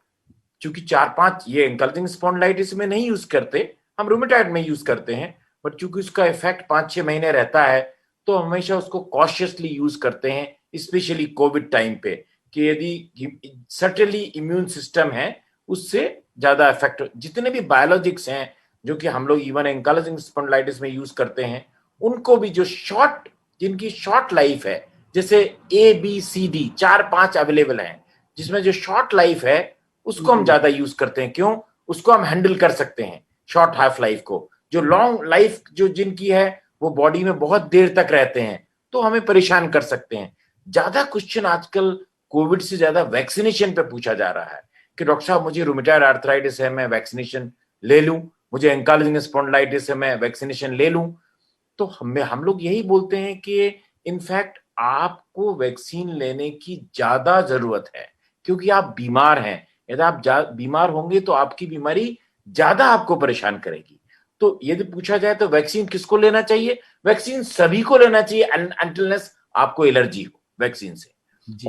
[SPEAKER 2] चूंकि 4-5 ये एंकाइलोजिंग स्पॉन्डिलाइटिस में नहीं यूज करते, हम रूमेटॉइड में यूज करते हैं, बट चूंकि उसका इफेक्ट 5-6 महीने रहता है तो हमेशा उसको कॉशियसली यूज करते हैं, स्पेशली कोविड टाइम पे, कि यदि सर्टेनली इम्यून सिस्टम है उससे ज्यादा इफेक्ट। जितने भी बायोलॉजिक्स हैं जो कि हम लोग इवन एंकाइलोजिंग स्पॉन्डिलाइटिस में यूज करते हैं, उनको भी जो जिनकी शॉर्ट लाइफ है, जैसे ABCD 4-5 अवेलेबल हैं, जिसमें जो शॉर्ट लाइफ है उसको हम ज्यादा यूज करते हैं। क्यों? उसको हम हैंडल कर सकते हैं शॉर्ट हाफ लाइफ को। जो लॉन्ग लाइफ जो जिनकी है वो बॉडी में बहुत देर तक रहते हैं तो हमें परेशान कर सकते हैं। ज्यादा क्वेश्चन आजकल कोविड से ज्यादा वैक्सीनेशन पे पूछा जा रहा है कि डॉक्टर साहब मुझे रूमेटॉइड आर्थराइटिस है, मैं वैक्सीनेशन ले लूं, मुझे एंकाइलोजिंग स्पॉन्डिलाइटिस है, मैं वैक्सीनेशन ले लूं। तो हम लोग यही बोलते हैं कि इनफैक्ट आपको वैक्सीन लेने की ज्यादा जरूरत है, क्योंकि आप बीमार हैं। यदि आप बीमार होंगे तो आपकी बीमारी ज्यादा आपको परेशान करेगी। तो यदि पूछा जाए तो वैक्सीन किसको लेना चाहिए? वैक्सीन सभी को लेना चाहिए अनटिलनेस आपको एलर्जी हो वैक्सीन से।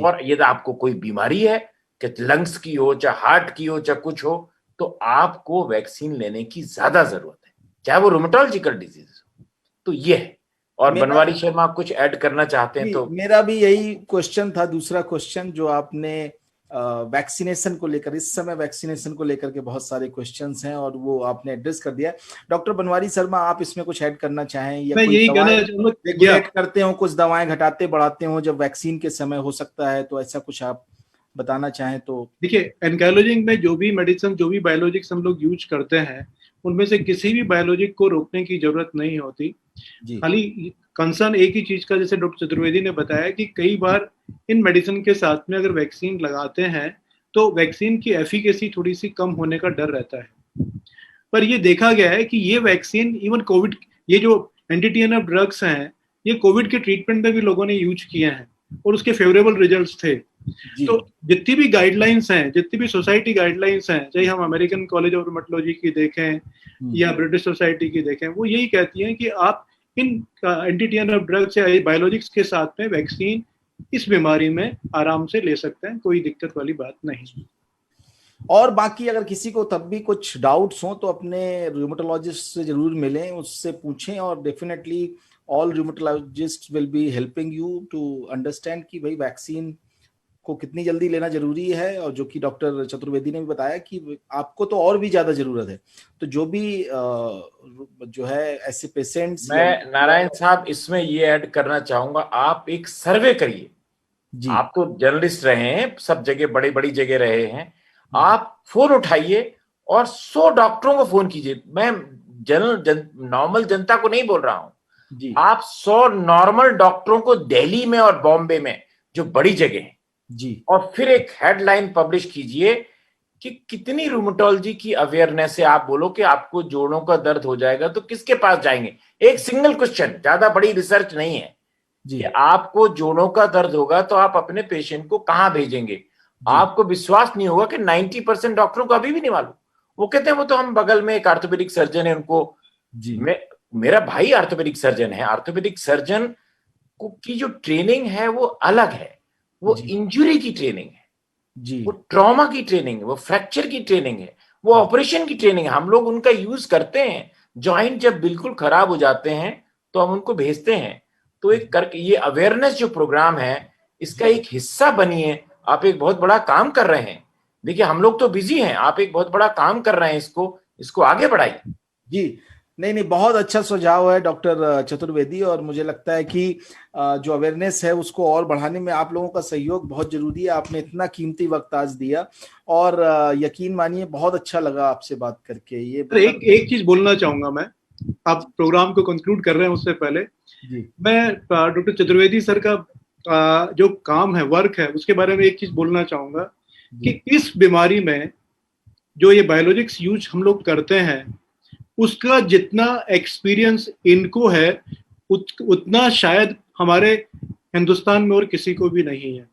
[SPEAKER 2] और यदि आपको कोई बीमारी है, कि लंग्स की हो, चाहे हार्ट की हो, चाहे कुछ हो, तो आपको वैक्सीन लेने की ज्यादा जरूरत है, चाहे वो रोमेटोलॉजिकल डिजीज हो। तो ये है। और बनवारी शर्मा आप कुछ ऐड करना चाहते हैं तो?
[SPEAKER 1] मेरा भी यही क्वेश्चन था, दूसरा क्वेश्चन जो आपने वैक्सीनेशन को लेकर, इस समय वैक्सीनेशन को लेकर के बहुत सारे क्वेश्चंस हैं और वो आपने एड्रेस कर दिया। डॉक्टर बनवारी शर्मा, आप इसमें कुछ ऐड करना चाहें, या
[SPEAKER 3] मैं
[SPEAKER 1] कोई
[SPEAKER 3] यही
[SPEAKER 1] दवाएं
[SPEAKER 3] कहना
[SPEAKER 1] रेगुलेट करते हो, कुछ दवाएं घटाते बढ़ाते हो जब वैक्सीन के समय हो सकता है, तो ऐसा कुछ आप बताना चाहें तो?
[SPEAKER 3] देखिए, एनकाइलोजिंग में जो भी मेडिसिन, जो भी बायोलॉजिक्स हम लोग यूज करते हैं, उनमें से किसी भी बायोलॉजिक को रोकने की जरूरत नहीं होती। खाली कंसर्न एक ही चीज का, जैसे डॉक्टर चतुर्वेदी ने बताया कि कई बार इन मेडिसिन के साथ में अगर वैक्सीन लगाते हैं तो वैक्सीन की एफिकेसी थोड़ी सी कम होने का डर रहता है। पर ये देखा गया है कि ये वैक्सीन इवन कोविड, ये जो एंटी-टीएनएफ ड्रग्स हैं, ये कोविड के ट्रीटमेंट में भी लोगों ने यूज किए हैं और उसके फेवरेबल रिजल्ट्स थे। तो जितनी भी गाइडलाइंस हैं, जितनी भी सोसाइटी गाइडलाइंस हैं, चाहे हम अमेरिकन कॉलेज ऑफ रूमेटोलॉजी की देखें या ब्रिटिश सोसाइटी की देखें, वो यही कहती हैं कि आप इन एंटी-टीएनएफ ड्रग्स या बायोलॉजिक्स के साथ में वैक्सीन इस बीमारी में आराम से ले सकते हैं, कोई दिक्कत वाली बात नहीं।
[SPEAKER 1] और बाकी अगर किसी को तब भी कुछ डाउट्स हो तो अपने रूमेटोलॉजिस्ट से जरूर मिलें, उससे पूछें, और definitely all rheumatologist will be helping you to understand कि भाई वैक्सीन को कितनी जल्दी लेना जरूरी है, और जो कि डॉक्टर चतुर्वेदी ने भी बताया कि आपको तो और भी ज्यादा जरूरत है। तो जो भी जो है ऐसे पेशेंट्स,
[SPEAKER 2] मैं नारायण साहब इसमें ये ऐड करना चाहूंगा, आप एक सर्वे करिए। आप तो जर्नलिस्ट रहे हैं, सब जगह बड़ी बड़ी जगह रहे हैं, आप फोन उठाइए और 100 डॉक्टरों को फोन कीजिए। मैं नॉर्मल जनता को नहीं बोल रहा हूं, आप 100 नॉर्मल डॉक्टरों को दिल्ली में और बॉम्बे में जो बड़ी जगह है
[SPEAKER 1] जी,
[SPEAKER 2] और फिर एक हेडलाइन पब्लिश कीजिए कि कितनी रूमेटोलॉजी की अवेयरनेस है। आप बोलो कि आपको जोड़ों का दर्द हो जाएगा तो किसके पास जाएंगे? एक सिंगल क्वेश्चन, ज्यादा बड़ी रिसर्च नहीं है कि आपको जोड़ों का दर्द होगा तो आप अपने पेशेंट को कहां भेजेंगे। आपको विश्वास नहीं होगा कि 90% डॉक्टरों को अभी भी नहीं मालूम। वो कहते हैं वो तो हम बगल में एक आर्थोपेडिक सर्जन है, उनको मेरा भाई आर्थोपेडिक सर्जन है। आर्थोपेडिक सर्जन की जो ट्रेनिंग है वो अलग है, वो इंजुरी की ट्रेनिंग है, वो ट्रॉमा की ट्रेनिंग है, वो फ्रैक्चर की ट्रेनिंग है, वो ऑपरेशन की ट्रेनिंग है। हम लोग उनका यूज करते हैं। जॉइंट जब बिल्कुल खराब हो जाते हैं तो हम उनको भेजते हैं। तो एक करके ये अवेयरनेस जो प्रोग्राम है, इसका एक हिस्सा बनिए। आप एक बहुत बड़ा काम कर रहे हैं। देखिए हम लोग तो बिजी हैं, आप एक बहुत बड़ा काम कर रहे हैं, इसको आगे बढ़ाइए।
[SPEAKER 1] जी, नहीं नहीं, बहुत अच्छा सुझाव है डॉक्टर चतुर्वेदी, और मुझे लगता है कि जो अवेयरनेस है उसको और बढ़ाने में आप लोगों का सहयोग बहुत जरूरी है। आपने इतना कीमती वक्त आज दिया, और यकीन मानिए बहुत अच्छा लगा आपसे बात करके। ये
[SPEAKER 3] एक एक चीज बोलना चाहूंगा मैं, आप प्रोग्राम को कंक्लूड कर रहे हैं उससे पहले
[SPEAKER 1] जी
[SPEAKER 3] मैं डॉक्टर चतुर्वेदी सर का जो काम है, वर्क है, उसके बारे में एक चीज बोलना चाहूंगा कि इस बीमारी में जो ये बायोलॉजिक्स यूज हम लोग करते हैं, उसका जितना एक्सपीरियंस इनको है उतना शायद हमारे हिंदुस्तान में और किसी को भी नहीं है।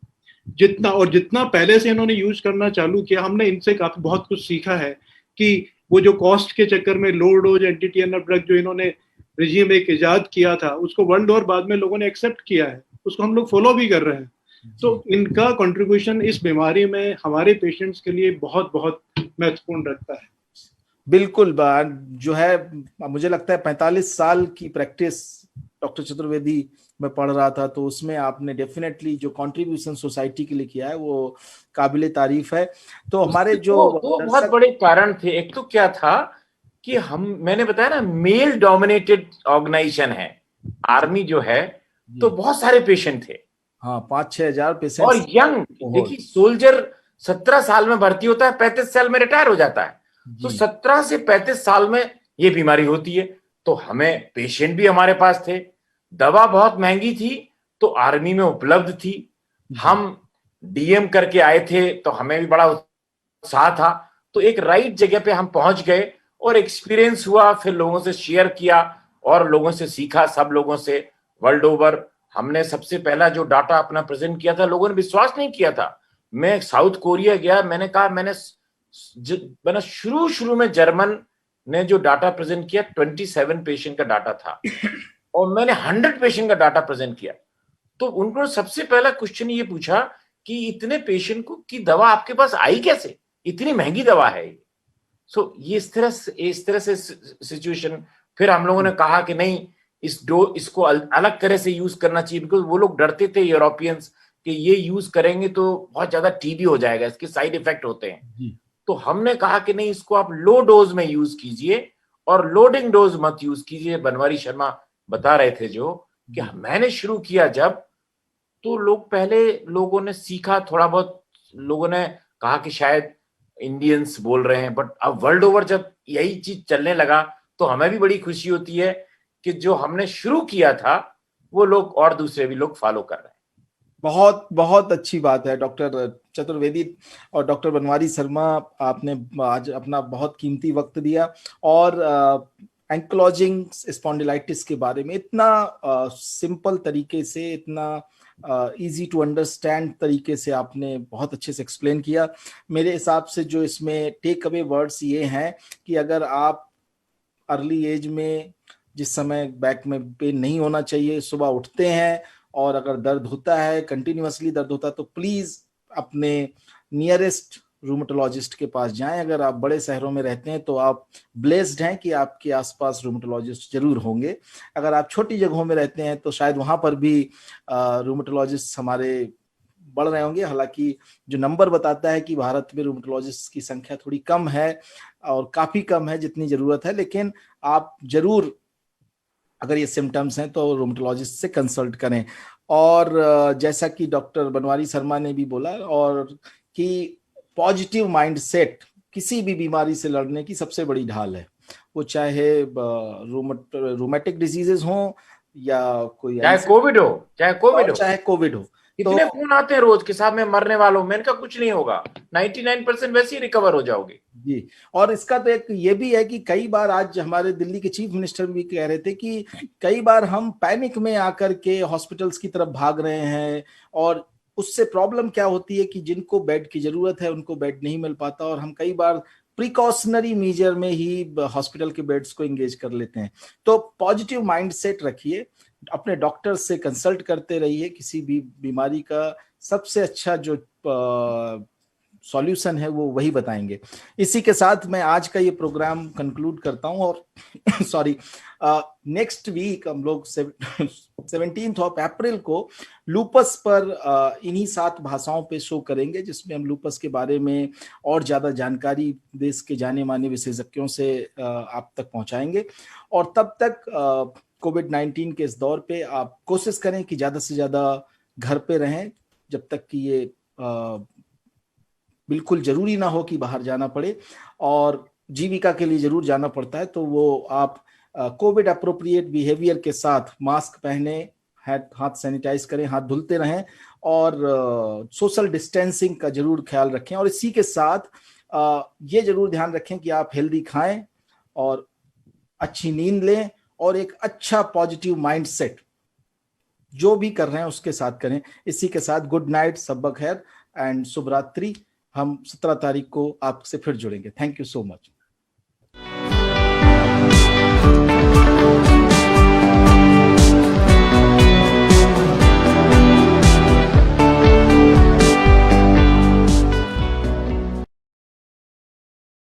[SPEAKER 3] जितना पहले से इन्होंने यूज करना चालू किया, हमने इनसे काफी बहुत कुछ सीखा है कि वो जो कॉस्ट के चक्कर में low dose anti TNF drug जो इन्होंने रिजीम एक इजाद किया था, उसको वर्ल्ड और बाद में लोगों ने एक्सेप्ट किया है, उसको हम लोग फॉलो भी कर रहे हैं। तो इनका कंट्रीब्यूशन इस बीमारी में हमारे पेशेंट्स के लिए बहुत बहुत महत्वपूर्ण रखता है।
[SPEAKER 1] बिल्कुल। जो है, मुझे लगता है 45 साल की प्रैक्टिस डॉक्टर चतुर्वेदी में पढ़ रहा था, तो उसमें आपने डेफिनेटली जो कंट्रीब्यूशन सोसाइटी के लिए किया है वो काबिले तारीफ है। तो हमारे जो
[SPEAKER 2] दो बहुत बड़े कारण थे। एक तो क्या था कि मैंने बताया ना, मेल डोमिनेटेड ऑर्गेनाइजेशन है आर्मी जो है, तो बहुत सारे पेशेंट थे।
[SPEAKER 1] हाँ, 5-6 हजार पेशेंट।
[SPEAKER 2] और यंग, देखिए सोल्जर 17 साल में भर्ती होता है, 35 साल में रिटायर हो जाता है। तो 17 से 35 साल में ये बीमारी होती है। तो हमें पेशेंट भी हमारे पास थे, दवा बहुत महंगी थी तो आर्मी में उपलब्ध थी, हम डीएम करके आए थे तो हमें भी बड़ा उत्साह था। तो एक राइट जगह पे हम पहुंच गए और एक्सपीरियंस हुआ, फिर लोगों से शेयर किया और लोगों से सीखा, सब लोगों से वर्ल्ड ओवर। हमने सबसे पहला जो डाटा अपना प्रेजेंट किया था, लोगों ने विश्वास नहीं किया था। मैं साउथ कोरिया गया, मैंने कहा मैंने शुरू में जर्मन ने जो डाटा प्रेजेंट किया 27 पेशेंट का डाटा था और मैंने 100 पेशेंट का डाटा प्रेजेंट किया। तो उनको सबसे पहला क्वेश्चन ये पूछा कि इतने पेशेंट को की दवा आपके पास आई कैसे, इतनी महंगी दवा है ये। सो ये इस तरह से सिचुएशन। फिर हम लोगों ने कहा कि नहीं, इसको अलग तरह से यूज करना चाहिए, बिकॉज वो लोग डरते थे यूरोपियंस कि ये यूज करेंगे तो बहुत ज्यादा टीबी हो जाएगा, इसके साइड इफेक्ट होते हैं। तो हमने कहा कि नहीं, इसको आप लो डोज में यूज कीजिए और लोडिंग डोज मत यूज कीजिए। बनवारी शर्मा बता रहे थे जो कि मैंने शुरू किया जब, तो लोगों ने सीखा थोड़ा बहुत, लोगों ने कहा कि शायद इंडियंस बोल रहे हैं, बट अब वर्ल्ड ओवर जब यही चीज चलने लगा तो हमें भी बड़ी खुशी होती है कि जो हमने शुरू किया था वो लोग और दूसरे भी लोग फॉलो कर रहे हैं।
[SPEAKER 1] बहुत बहुत अच्छी बात है डॉक्टर चतुर्वेदी और डॉक्टर बनवारी शर्मा, आपने आज अपना बहुत कीमती वक्त दिया और एंक्लोजिंग स्पॉन्डिलाइटिस के बारे में इतना सिंपल तरीके से, इतना इजी टू अंडरस्टैंड तरीके से आपने बहुत अच्छे से एक्सप्लेन किया। मेरे हिसाब से जो इसमें टेक अवे वर्ड्स ये हैं कि अगर आप अर्ली एज में, जिस समय बैक में पेन नहीं होना चाहिए, सुबह उठते हैं और अगर दर्द होता है, कंटिन्यूअसली दर्द होता है, तो प्लीज अपने नियरेस्ट रूमेटोलॉजिस्ट के पास जाएं। अगर आप बड़े शहरों में रहते हैं तो आप ब्लेस्ड हैं कि आपके आसपास रूमेटोलॉजिस्ट जरूर होंगे। अगर आप छोटी जगहों में रहते हैं तो शायद वहां पर भी रूमेटोलॉजिस्ट हमारे बढ़ रहे होंगे। हालांकि जो नंबर बताता है कि भारत में रूमेटोलॉजिस्ट की संख्या थोड़ी कम है और काफी कम है जितनी जरूरत है, लेकिन आप जरूर अगर ये सिम्टम्स हैं तो रूमेटोलॉजिस्ट से कंसल्ट करें। और जैसा कि डॉक्टर बनवारी शर्मा ने भी बोला, और कि पॉजिटिव माइंडसेट किसी भी बीमारी से लड़ने की सबसे बड़ी ढाल है, वो चाहे रूमेटिक डिजीजेस हो या कोई,
[SPEAKER 2] चाहे कोविड हो। कितने फोन आते हैं रोज के, साहब मैं मरने वाला हूं। मैंने कहा कुछ नहीं होगा, 99% वैसे ही रिकवर हो जाओगे
[SPEAKER 1] जी। और इसका तो एक ये भी है कि कई बार, आज हमारे दिल्ली के चीफ मिनिस्टर भी कह रहे थे कि कई बार हम पैनिक में आकर के हॉस्पिटल्स की तरफ भाग रहे हैं, और उससे प्रॉब्लम क्या होती है कि जिनको बेड की जरूरत है उनको बेड नहीं मिल पाता, और हम कई बार प्रिकॉशनरी मेजर में ही हॉस्पिटल के बेड्स को एंगेज कर लेते हैं। तो पॉजिटिव माइंडसेट रखिए, अपने डॉक्टर से कंसल्ट करते रहिए। किसी भी बीमारी का सबसे अच्छा जो सॉल्यूशन है वो वही बताएंगे। इसी के साथ मैं आज का ये प्रोग्राम कंक्लूड करता हूं और सॉरी, नेक्स्ट वीक हम लोग 17 अप्रैल को लूपस पर इन्हीं 7 भाषाओं पे शो करेंगे, जिसमें हम लूपस के बारे में और ज्यादा जानकारी देश के जाने माने विशेषज्ञों से आप तक पहुंचाएंगे। और तब तक कोविड-19 के इस दौर पे आप कोशिश करें कि ज्यादा से ज्यादा घर पे रहें, जब तक कि ये बिल्कुल जरूरी ना हो कि बाहर जाना पड़े, और जीविका के लिए जरूर जाना पड़ता है तो वो आप कोविड अप्रोप्रिएट बिहेवियर के साथ मास्क पहने, हाथ सैनिटाइज करें, हाथ धुलते रहें और सोशल डिस्टेंसिंग का जरूर ख्याल रखें। और इसी के साथ ये जरूर ध्यान रखें कि आप हेल्दी खाएं और अच्छी नींद लें और एक अच्छा पॉजिटिव माइंडसेट जो भी कर रहे हैं उसके साथ करें। इसी के साथ गुड नाइट, सब्बा खैर एंड शुभ रात्रि। हम 17 तारीख को आपसे फिर जुड़ेंगे। Thank you so much.